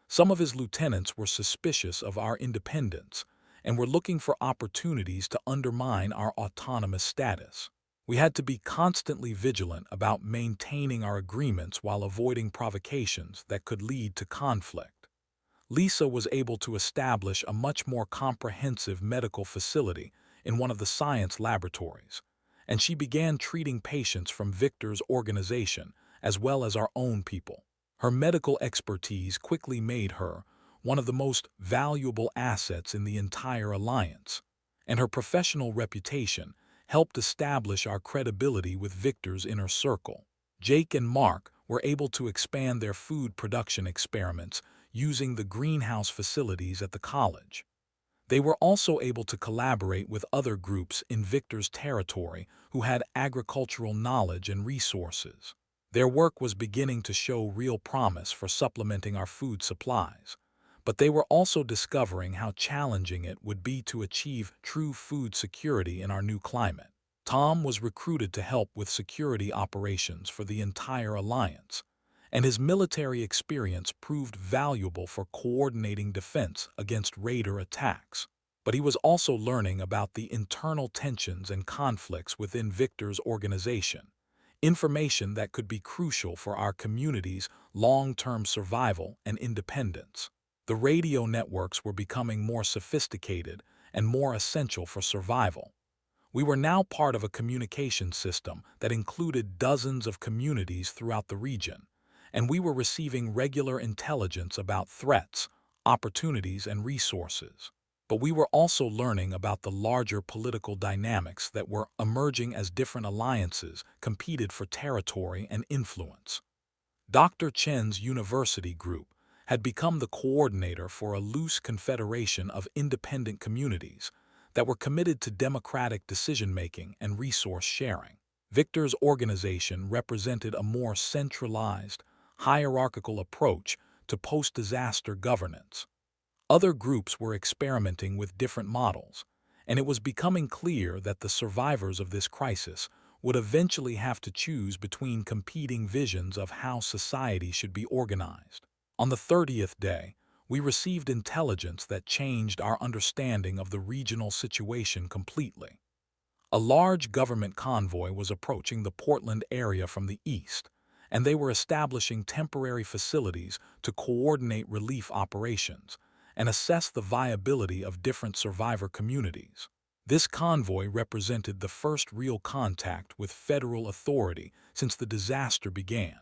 Some of his lieutenants were suspicious of our independence and were looking for opportunities to undermine our autonomous status. We had to be constantly vigilant about maintaining our agreements while avoiding provocations that could lead to conflict. Lisa was able to establish a much more comprehensive medical facility in one of the science laboratories, and she began treating patients from Victor's organization as well as our own people. Her medical expertise quickly made her one of the most valuable assets in the entire alliance, and her professional reputation helped establish our credibility with Victor's inner circle. Jake and Mark were able to expand their food production experiments using the greenhouse facilities at the college. They were also able to collaborate with other groups in Victor's territory who had agricultural knowledge and resources. Their work was beginning to show real promise for supplementing our food supplies, but they were also discovering how challenging it would be to achieve true food security in our new climate. Tom was recruited to help with security operations for the entire alliance, and his military experience proved valuable for coordinating defense against raider attacks. But he was also learning about the internal tensions and conflicts within Victor's organization, information that could be crucial for our community's long-term survival and independence. The radio networks were becoming more sophisticated and more essential for survival. We were now part of a communication system that included dozens of communities throughout the region, and we were receiving regular intelligence about threats, opportunities, and resources. But we were also learning about the larger political dynamics that were emerging as different alliances competed for territory and influence. Dr. Chen's university group had become the coordinator for a loose confederation of independent communities that were committed to democratic decision-making and resource sharing. Victor's organization represented a more centralized, hierarchical approach to post-disaster governance. Other groups were experimenting with different models, and it was becoming clear that the survivors of this crisis would eventually have to choose between competing visions of how society should be organized. On the 30th day, we received intelligence that changed our understanding of the regional situation completely. A large government convoy was approaching the Portland area from the east, and they were establishing temporary facilities to coordinate relief operations and assess the viability of different survivor communities. This convoy represented the first real contact with federal authority since the disaster began,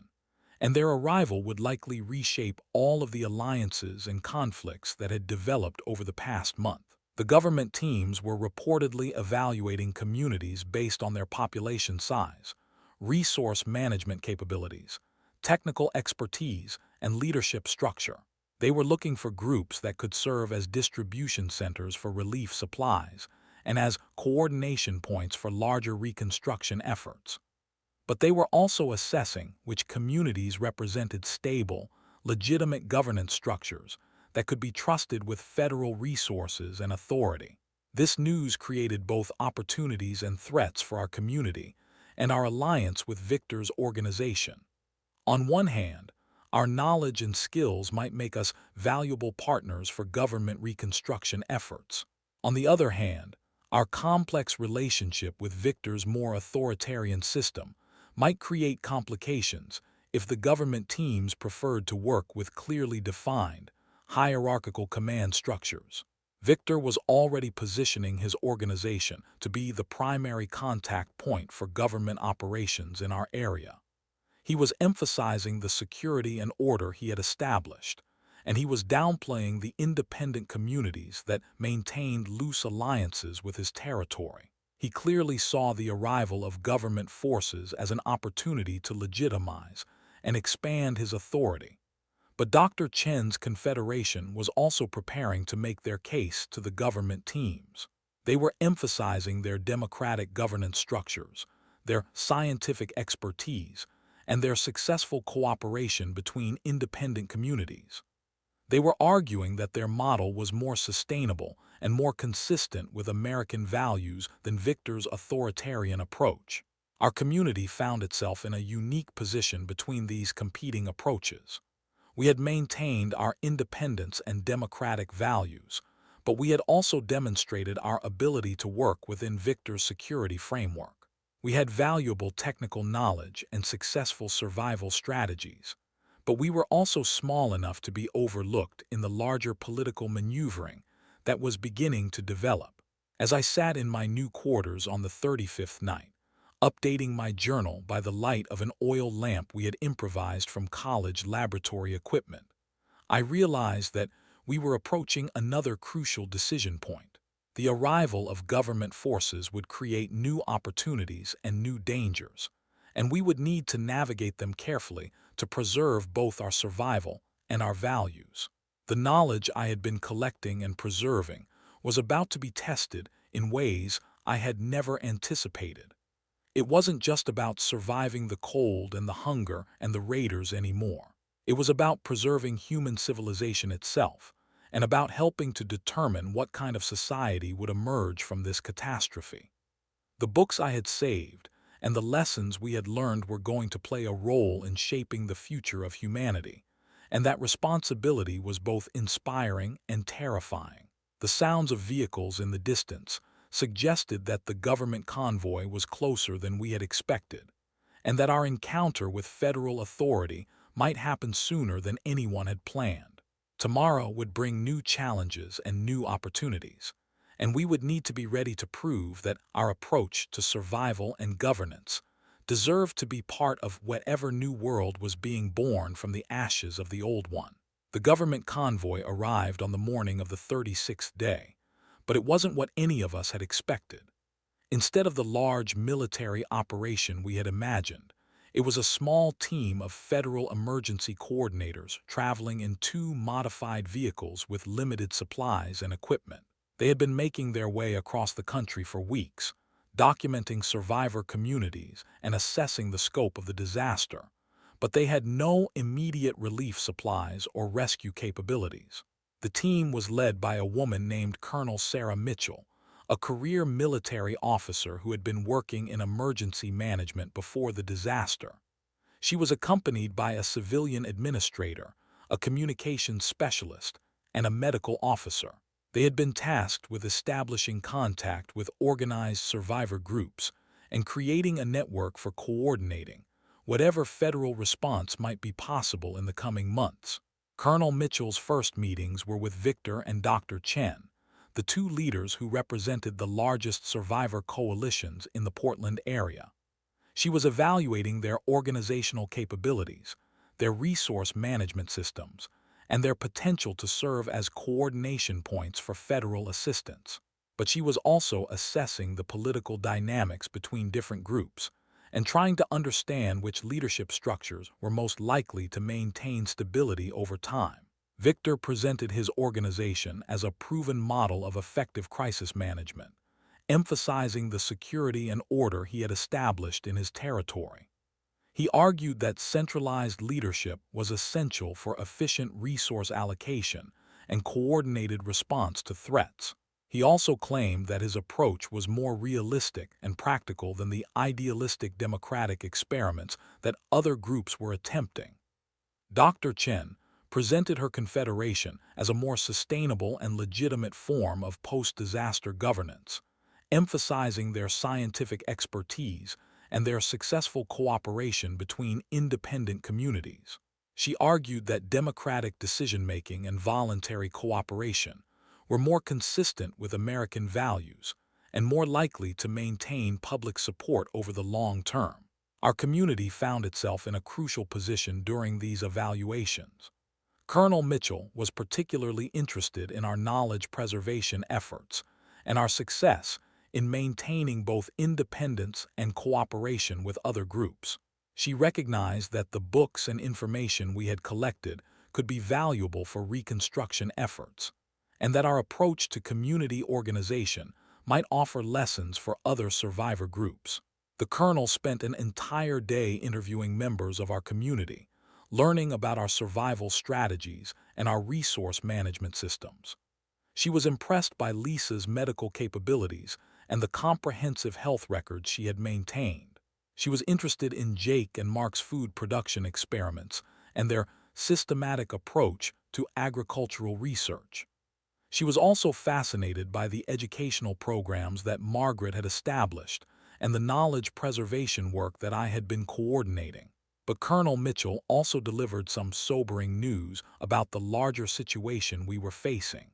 and their arrival would likely reshape all of the alliances and conflicts that had developed over the past month. The government teams were reportedly evaluating communities based on their population size, resource management capabilities, technical expertise, and leadership structure. They were looking for groups that could serve as distribution centers for relief supplies and as coordination points for larger reconstruction efforts. But they were also assessing which communities represented stable, legitimate governance structures that could be trusted with federal resources and authority. This news created both opportunities and threats for our community and our alliance with Victor's organization. On one hand, our knowledge and skills might make us valuable partners for government reconstruction efforts. On the other hand, our complex relationship with Victor's more authoritarian system might create complications if the government teams preferred to work with clearly defined, hierarchical command structures. Victor was already positioning his organization to be the primary contact point for government operations in our area. He was emphasizing the security and order he had established, and he was downplaying the independent communities that maintained loose alliances with his territory. He clearly saw the arrival of government forces as an opportunity to legitimize and expand his authority. But Dr. Chen's confederation was also preparing to make their case to the government teams. They were emphasizing their democratic governance structures, their scientific expertise, and their successful cooperation between independent communities. They were arguing that their model was more sustainable and more consistent with American values than Victor's authoritarian approach. Our community found itself in a unique position between these competing approaches. We had maintained our independence and democratic values, but we had also demonstrated our ability to work within Victor's security framework. We had valuable technical knowledge and successful survival strategies, but we were also small enough to be overlooked in the larger political maneuvering that was beginning to develop. As I sat in my new quarters on the 35th night, updating my journal by the light of an oil lamp we had improvised from college laboratory equipment, I realized that we were approaching another crucial decision point. The arrival of government forces would create new opportunities and new dangers, and we would need to navigate them carefully to preserve both our survival and our values. The knowledge I had been collecting and preserving was about to be tested in ways I had never anticipated. It wasn't just about surviving the cold and the hunger and the raiders anymore. It was about preserving human civilization itself, and about helping to determine what kind of society would emerge from this catastrophe. The books I had saved and the lessons we had learned were going to play a role in shaping the future of humanity, and that responsibility was both inspiring and terrifying. The sounds of vehicles in the distance suggested that the government convoy was closer than we had expected, and that our encounter with federal authority might happen sooner than anyone had planned. Tomorrow would bring new challenges and new opportunities, and we would need to be ready to prove that our approach to survival and governance deserved to be part of whatever new world was being born from the ashes of the old one. The government convoy arrived on the morning of the 36th day, but it wasn't what any of us had expected. Instead of the large military operation we had imagined, it was a small team of federal emergency coordinators traveling in two modified vehicles with limited supplies and equipment. They had been making their way across the country for weeks, documenting survivor communities and assessing the scope of the disaster, but they had no immediate relief supplies or rescue capabilities. The team was led by a woman named Colonel Sarah Mitchell, a career military officer who had been working in emergency management before the disaster. She was accompanied by a civilian administrator, a communications specialist, and a medical officer. They had been tasked with establishing contact with organized survivor groups and creating a network for coordinating whatever federal response might be possible in the coming months. Colonel Mitchell's first meetings were with Victor and Dr. Chen, the two leaders who represented the largest survivor coalitions in the Portland area. She was evaluating their organizational capabilities, their resource management systems, and their potential to serve as coordination points for federal assistance. But she was also assessing the political dynamics between different groups and trying to understand which leadership structures were most likely to maintain stability over time. Victor presented his organization as a proven model of effective crisis management, emphasizing the security and order he had established in his territory. He argued that centralized leadership was essential for efficient resource allocation and coordinated response to threats. He also claimed that his approach was more realistic and practical than the idealistic democratic experiments that other groups were attempting. Dr. Chen presented her confederation as a more sustainable and legitimate form of post-disaster governance, emphasizing their scientific expertise and their successful cooperation between independent communities. She argued that democratic decision-making and voluntary cooperation were more consistent with American values and more likely to maintain public support over the long term. Our community found itself in a crucial position during these evaluations. Colonel Mitchell was particularly interested in our knowledge preservation efforts and our success in maintaining both independence and cooperation with other groups. She recognized that the books and information we had collected could be valuable for reconstruction efforts, and that our approach to community organization might offer lessons for other survivor groups. The colonel spent an entire day interviewing members of our community, learning about our survival strategies and our resource management systems. She was impressed by Lisa's medical capabilities and the comprehensive health records she had maintained. She was interested in Jake and Mark's food production experiments and their systematic approach to agricultural research. She was also fascinated by the educational programs that Margaret had established and the knowledge preservation work that I had been coordinating. But Colonel Mitchell also delivered some sobering news about the larger situation we were facing.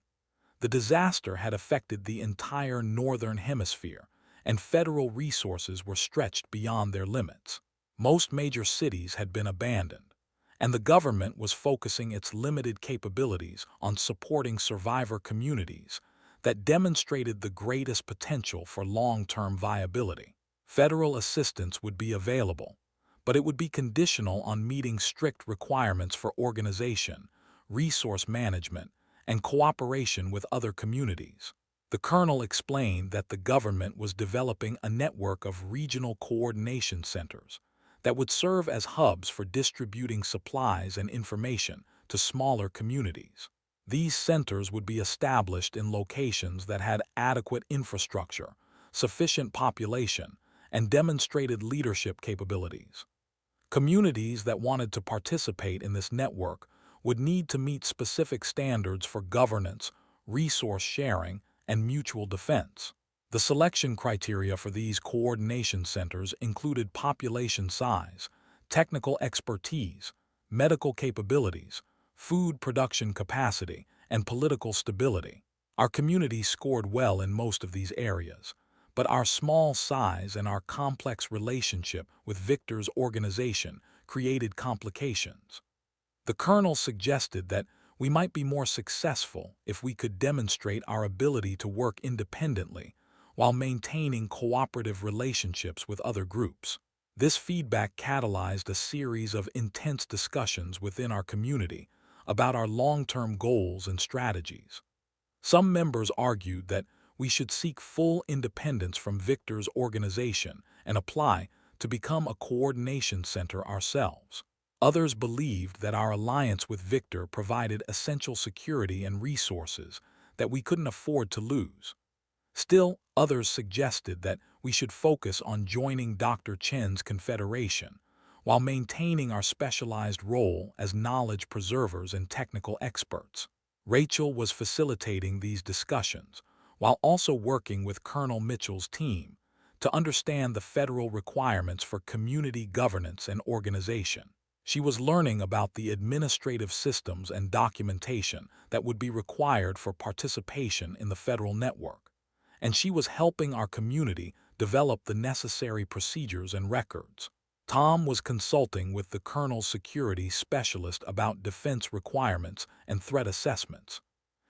The disaster had affected the entire Northern Hemisphere, and federal resources were stretched beyond their limits. Most major cities had been abandoned, and the government was focusing its limited capabilities on supporting survivor communities that demonstrated the greatest potential for long-term viability. Federal assistance would be available, but it would be conditional on meeting strict requirements for organization, resource management, and cooperation with other communities. The colonel explained that the government was developing a network of regional coordination centers that would serve as hubs for distributing supplies and information to smaller communities. These centers would be established in locations that had adequate infrastructure, sufficient population, and demonstrated leadership capabilities. Communities that wanted to participate in this network would need to meet specific standards for governance, resource sharing, and mutual defense. The selection criteria for these coordination centers included population size, technical expertise, medical capabilities, food production capacity, and political stability. Our community scored well in most of these areas, but our small size and our complex relationship with Victor's organization created complications. The colonel suggested that we might be more successful if we could demonstrate our ability to work independently while maintaining cooperative relationships with other groups. This feedback catalyzed a series of intense discussions within our community about our long-term goals and strategies. Some members argued that we should seek full independence from Victor's organization and apply to become a coordination center ourselves. Others believed that our alliance with Victor provided essential security and resources that we couldn't afford to lose. Still, others suggested that we should focus on joining Dr. Chen's confederation while maintaining our specialized role as knowledge preservers and technical experts. Rachel was facilitating these discussions while also working with Colonel Mitchell's team to understand the federal requirements for community governance and organization. She was learning about the administrative systems and documentation that would be required for participation in the federal network, and she was helping our community develop the necessary procedures and records. Tom was consulting with the colonel's security specialist about defense requirements and threat assessments.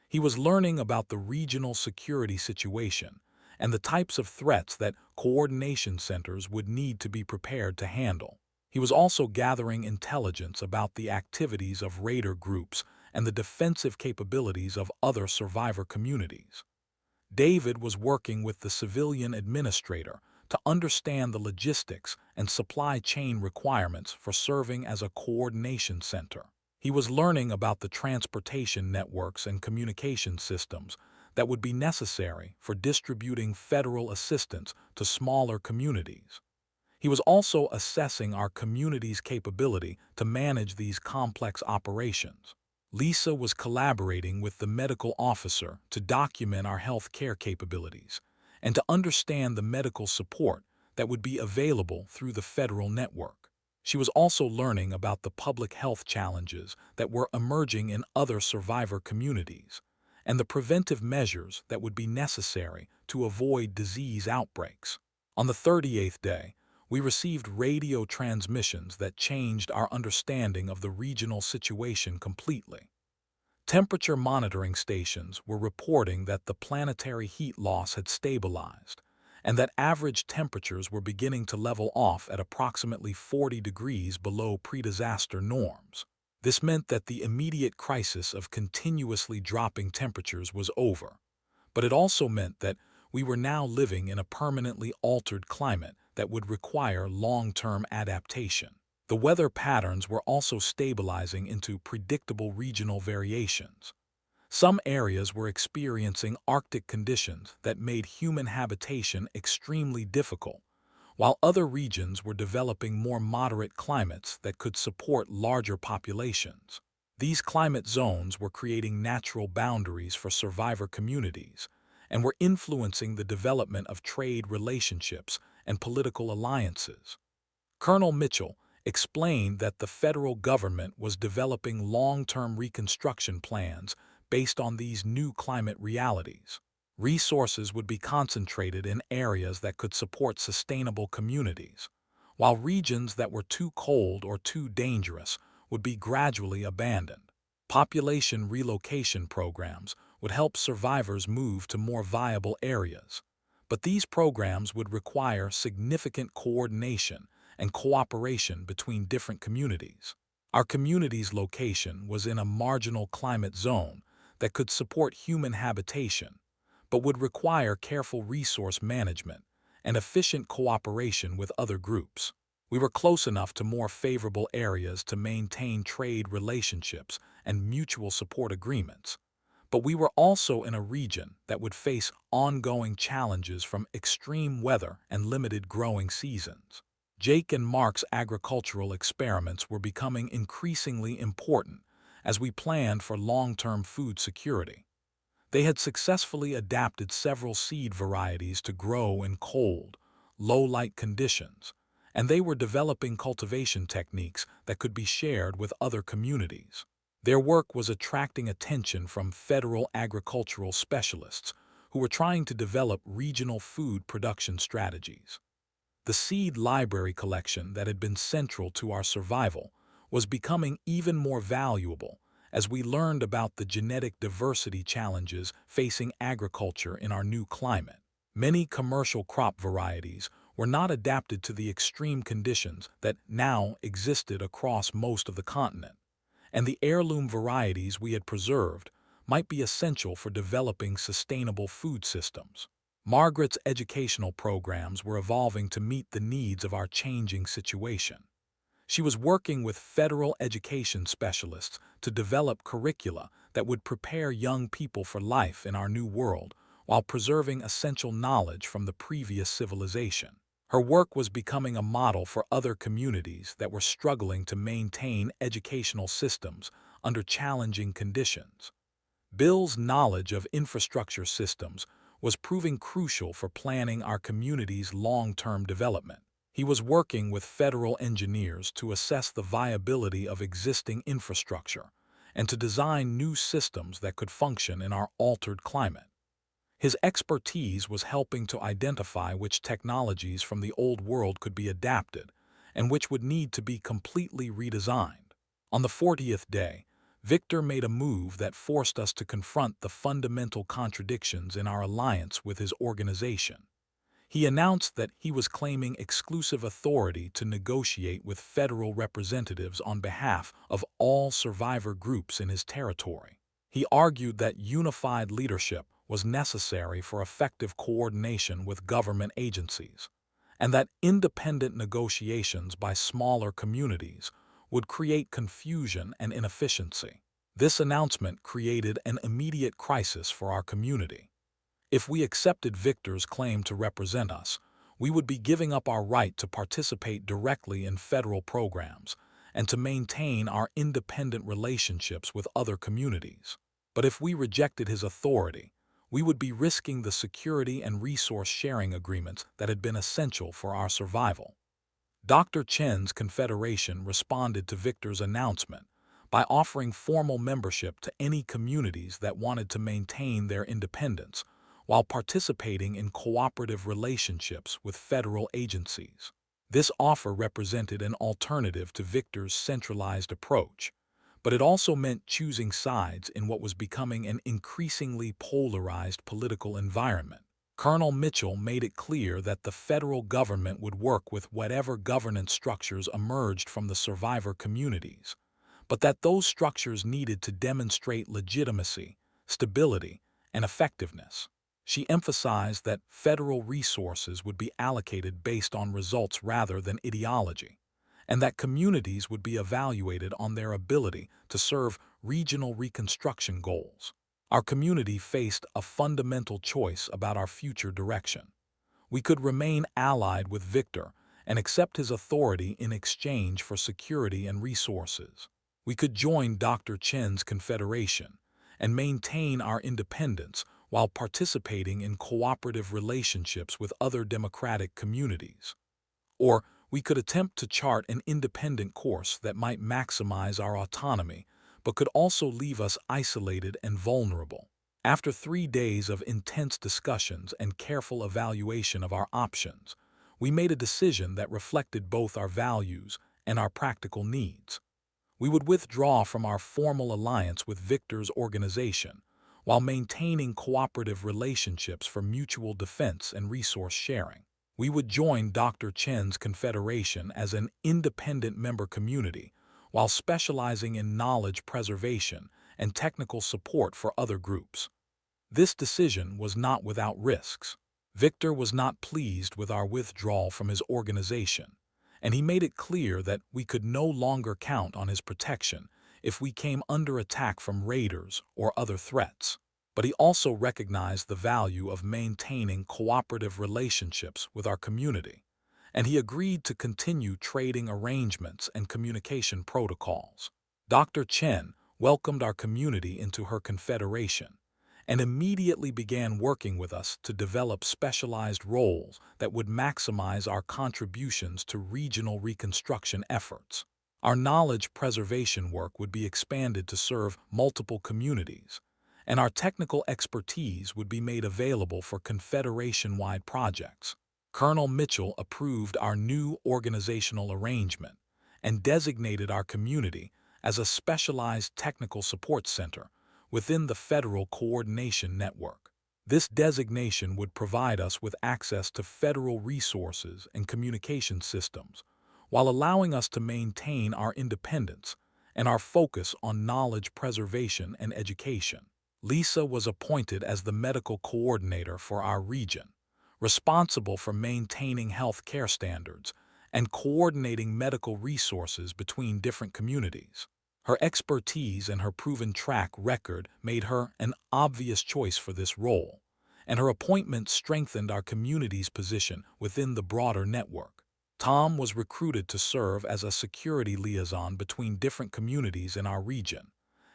He was learning about the regional security situation and the types of threats that coordination centers would need to be prepared to handle. He was also gathering intelligence about the activities of raider groups and the defensive capabilities of other survivor communities. David was working with the civilian administrator to understand the logistics and supply chain requirements for serving as a coordination center. He was learning about the transportation networks and communication systems that would be necessary for distributing federal assistance to smaller communities. He was also assessing our community's capability to manage these complex operations. Lisa was collaborating with the medical officer to document our health care capabilities and to understand the medical support that would be available through the federal network. She was also learning about the public health challenges that were emerging in other survivor communities and the preventive measures that would be necessary to avoid disease outbreaks. On the 38th day, we received radio transmissions that changed our understanding of the regional situation completely. Temperature monitoring stations were reporting that the planetary heat loss had stabilized and that average temperatures were beginning to level off at approximately 40 degrees below pre-disaster norms. This meant that the immediate crisis of continuously dropping temperatures was over, but it also meant that we were now living in a permanently altered climate that would require long-term adaptation. The weather patterns were also stabilizing into predictable regional variations. Some areas were experiencing Arctic conditions that made human habitation extremely difficult, while other regions were developing more moderate climates that could support larger populations. These climate zones were creating natural boundaries for survivor communities and were influencing the development of trade relationships and political alliances. Colonel Mitchell explained that the federal government was developing long-term reconstruction plans based on these new climate realities. Resources would be concentrated in areas that could support sustainable communities, while regions that were too cold or too dangerous would be gradually abandoned. Population relocation programs would help survivors move to more viable areas, but these programs would require significant coordination and cooperation between different communities. Our community's location was in a marginal climate zone that could support human habitation, but would require careful resource management and efficient cooperation with other groups. We were close enough to more favorable areas to maintain trade relationships and mutual support agreements, but we were also in a region that would face ongoing challenges from extreme weather and limited growing seasons. Jake and Mark's agricultural experiments were becoming increasingly important as we planned for long-term food security. They had successfully adapted several seed varieties to grow in cold, low-light conditions, and they were developing cultivation techniques that could be shared with other communities. Their work was attracting attention from federal agricultural specialists who were trying to develop regional food production strategies. The seed library collection that had been central to our survival was becoming even more valuable as we learned about the genetic diversity challenges facing agriculture in our new climate. Many commercial crop varieties were not adapted to the extreme conditions that now existed across most of the continent, and the heirloom varieties we had preserved might be essential for developing sustainable food systems. Margaret's educational programs were evolving to meet the needs of our changing situation. She was working with federal education specialists to develop curricula that would prepare young people for life in our new world while preserving essential knowledge from the previous civilization. Her work was becoming a model for other communities that were struggling to maintain educational systems under challenging conditions. Bill's knowledge of infrastructure systems was proving crucial for planning our community's long-term development. He was working with federal engineers to assess the viability of existing infrastructure and to design new systems that could function in our altered climate. His expertise was helping to identify which technologies from the old world could be adapted and which would need to be completely redesigned. On the 40th day, Victor made a move that forced us to confront the fundamental contradictions in our alliance with his organization. He announced that he was claiming exclusive authority to negotiate with federal representatives on behalf of all survivor groups in his territory. He argued that unified leadership was necessary for effective coordination with government agencies, and that independent negotiations by smaller communities would create confusion and inefficiency. This announcement created an immediate crisis for our community. If we accepted Victor's claim to represent us, we would be giving up our right to participate directly in federal programs and to maintain our independent relationships with other communities. But if we rejected his authority, we would be risking the security and resource sharing agreements that had been essential for our survival. Dr. Chen's confederation responded to Victor's announcement by offering formal membership to any communities that wanted to maintain their independence while participating in cooperative relationships with federal agencies. This offer represented an alternative to Victor's centralized approach, but it also meant choosing sides in what was becoming an increasingly polarized political environment. Colonel Mitchell made it clear that the federal government would work with whatever governance structures emerged from the survivor communities, but that those structures needed to demonstrate legitimacy, stability, and effectiveness. She emphasized that federal resources would be allocated based on results rather than ideology, and that communities would be evaluated on their ability to serve regional reconstruction goals. Our community faced a fundamental choice about our future direction. We could remain allied with Victor and accept his authority in exchange for security and resources. We could join Dr. Chen's confederation and maintain our independence while participating in cooperative relationships with other democratic communities. Or we could attempt to chart an independent course that might maximize our autonomy, but could also leave us isolated and vulnerable. After 3 days of intense discussions and careful evaluation of our options, we made a decision that reflected both our values and our practical needs. We would withdraw from our formal alliance with Victor's organization, while maintaining cooperative relationships for mutual defense and resource sharing. We would join Dr. Chen's confederation as an independent member community, while specializing in knowledge preservation and technical support for other groups. This decision was not without risks. Victor was not pleased with our withdrawal from his organization, and he made it clear that we could no longer count on his protection if we came under attack from raiders or other threats. But he also recognized the value of maintaining cooperative relationships with our community, and he agreed to continue trading arrangements and communication protocols. Dr. Chen welcomed our community into her confederation and immediately began working with us to develop specialized roles that would maximize our contributions to regional reconstruction efforts. Our knowledge preservation work would be expanded to serve multiple communities, and our technical expertise would be made available for Confederation-wide projects. Colonel Mitchell approved our new organizational arrangement and designated our community as a specialized technical support center within the Federal Coordination Network. This designation would provide us with access to federal resources and communication systems, while allowing us to maintain our independence and our focus on knowledge preservation and education. Lisa was appointed as the medical coordinator for our region, responsible for maintaining health care standards and coordinating medical resources between different communities. Her expertise and her proven track record made her an obvious choice for this role, and her appointment strengthened our community's position within the broader network. Tom was recruited to serve as a security liaison between different communities in our region,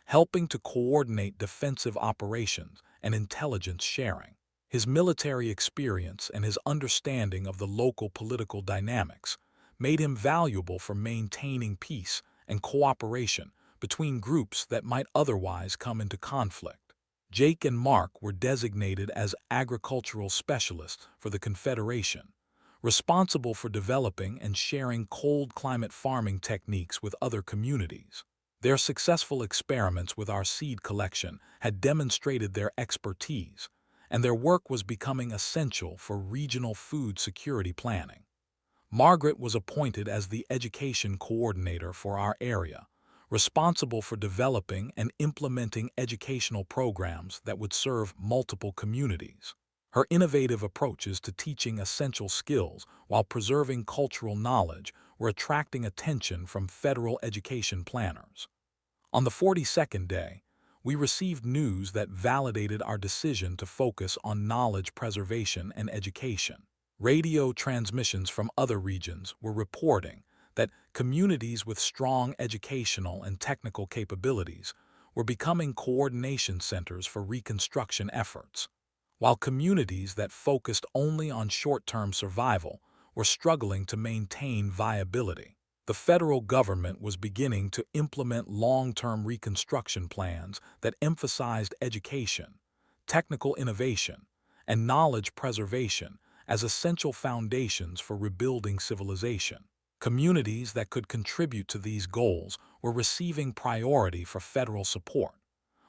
helping to coordinate defensive operations and intelligence sharing. His military experience and his understanding of the local political dynamics made him valuable for maintaining peace and cooperation between groups that might otherwise come into conflict. Jake and Mark were designated as agricultural specialists for the Confederation, responsible for developing and sharing cold climate farming techniques with other communities. Their successful experiments with our seed collection had demonstrated their expertise, and their work was becoming essential for regional food security planning. Margaret was appointed as the education coordinator for our area, responsible for developing and implementing educational programs that would serve multiple communities. Her innovative approaches to teaching essential skills while preserving cultural knowledge were attracting attention from federal education planners. On the 42nd day, we received news that validated our decision to focus on knowledge preservation and education. Radio transmissions from other regions were reporting that communities with strong educational and technical capabilities were becoming coordination centers for reconstruction efforts, while communities that focused only on short-term survival were struggling to maintain viability. The federal government was beginning to implement long-term reconstruction plans that emphasized education, technical innovation, and knowledge preservation as essential foundations for rebuilding civilization. Communities that could contribute to these goals were receiving priority for federal support,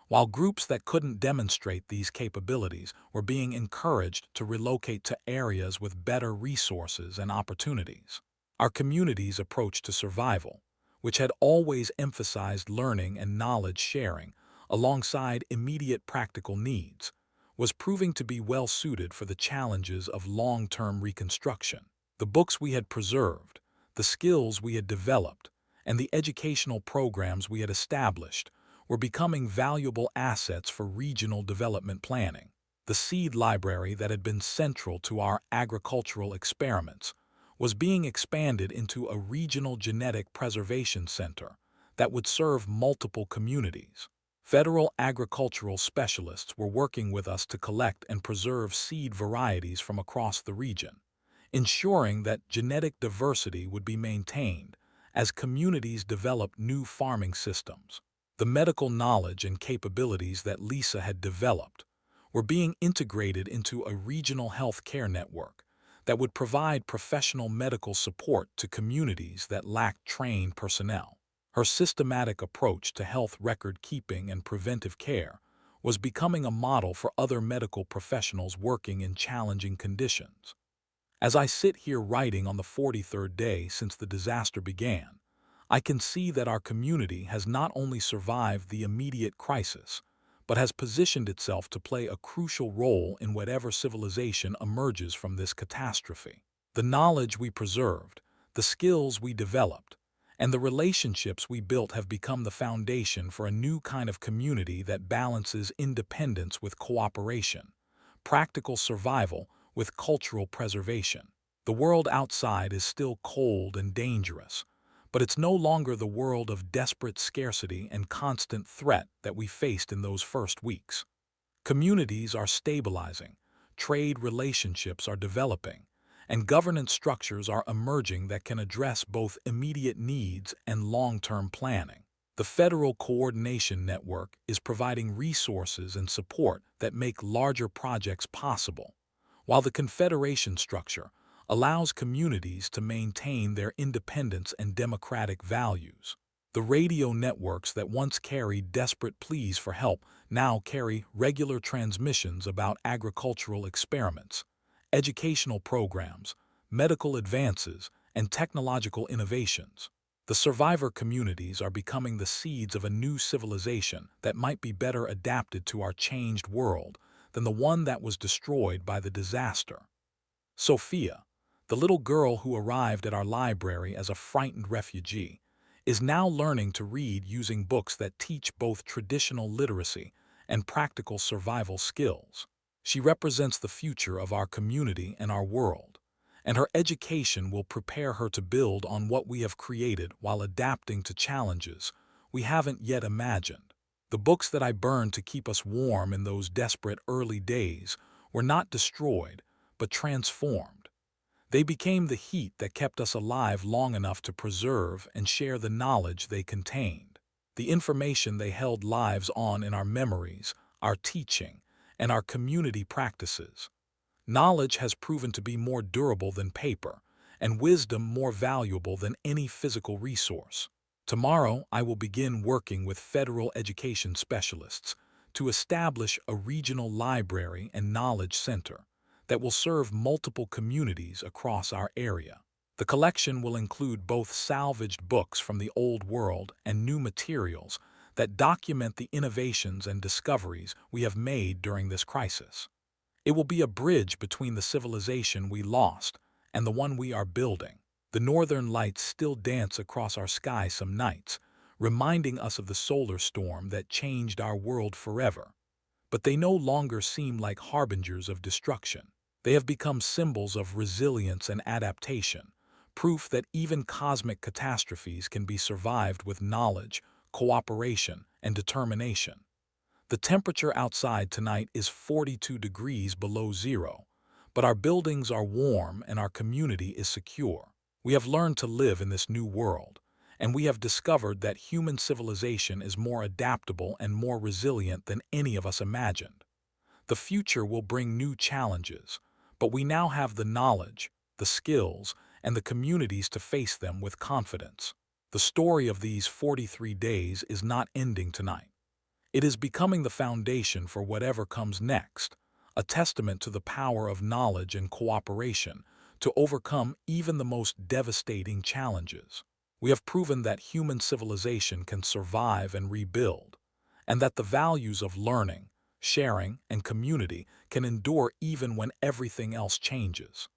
while groups that couldn't demonstrate these capabilities were being encouraged to relocate to areas with better resources and opportunities. Our community's approach to survival, which had always emphasized learning and knowledge sharing alongside immediate practical needs, was proving to be well suited for the challenges of long-term reconstruction. The books we had preserved, The skills we had developed and the educational programs we had established were becoming valuable assets for regional development planning. The seed library that had been central to our agricultural experiments was being expanded into a regional genetic preservation center that would serve multiple communities. Federal agricultural specialists were working with us to collect and preserve seed varieties from across the region, ensuring that genetic diversity would be maintained as communities developed new farming systems. The medical knowledge and capabilities that Lisa had developed were being integrated into a regional health care network that would provide professional medical support to communities that lacked trained personnel. Her systematic approach to health record keeping and preventive care was becoming a model for other medical professionals working in challenging conditions. As I sit here writing on the 43rd day since the disaster began, I can see that our community has not only survived the immediate crisis, but has positioned itself to play a crucial role in whatever civilization emerges from this catastrophe. The knowledge we preserved, the skills we developed, and the relationships we built have become the foundation for a new kind of community that balances independence with cooperation, practical survival with cultural preservation. The world outside is still cold and dangerous, but it's no longer the world of desperate scarcity and constant threat that we faced in those first weeks. Communities are stabilizing, trade relationships are developing, and governance structures are emerging that can address both immediate needs and long-term planning. The Federal Coordination Network is providing resources and support that make larger projects possible, while the Confederation structure allows communities to maintain their independence and democratic values. The radio networks that once carried desperate pleas for help now carry regular transmissions about agricultural experiments, educational programs, medical advances, and technological innovations. The survivor communities are becoming the seeds of a new civilization that might be better adapted to our changed world than the one that was destroyed by the disaster. Sophia, the little girl who arrived at our library as a frightened refugee, is now learning to read using books that teach both traditional literacy and practical survival skills. She represents the future of our community and our world, and her education will prepare her to build on what we have created while adapting to challenges we haven't yet imagined. The books that I burned to keep us warm in those desperate early days were not destroyed, but transformed. They became the heat that kept us alive long enough to preserve and share the knowledge they contained. The information they held lives on in our memories, our teaching, and our community practices. Knowledge has proven to be more durable than paper, and wisdom more valuable than any physical resource. Tomorrow, I will begin working with federal education specialists to establish a regional library and knowledge center that will serve multiple communities across our area. The collection will include both salvaged books from the old world and new materials that document the innovations and discoveries we have made during this crisis. It will be a bridge between the civilization we lost and the one we are building. The northern lights still dance across our sky some nights, reminding us of the solar storm that changed our world forever. But they no longer seem like harbingers of destruction. They have become symbols of resilience and adaptation, proof that even cosmic catastrophes can be survived with knowledge, cooperation, and determination. The temperature outside tonight is 42 degrees below zero, but our buildings are warm and our community is secure. We have learned to live in this new world, and we have discovered that human civilization is more adaptable and more resilient than any of us imagined. The future will bring new challenges, but we now have the knowledge, the skills, and the communities to face them with confidence. The story of these 43 days is not ending tonight. It is becoming the foundation for whatever comes next, a testament to the power of knowledge and cooperation to overcome even the most devastating challenges. We have proven that human civilization can survive and rebuild, and that the values of learning, sharing, and community can endure even when everything else changes.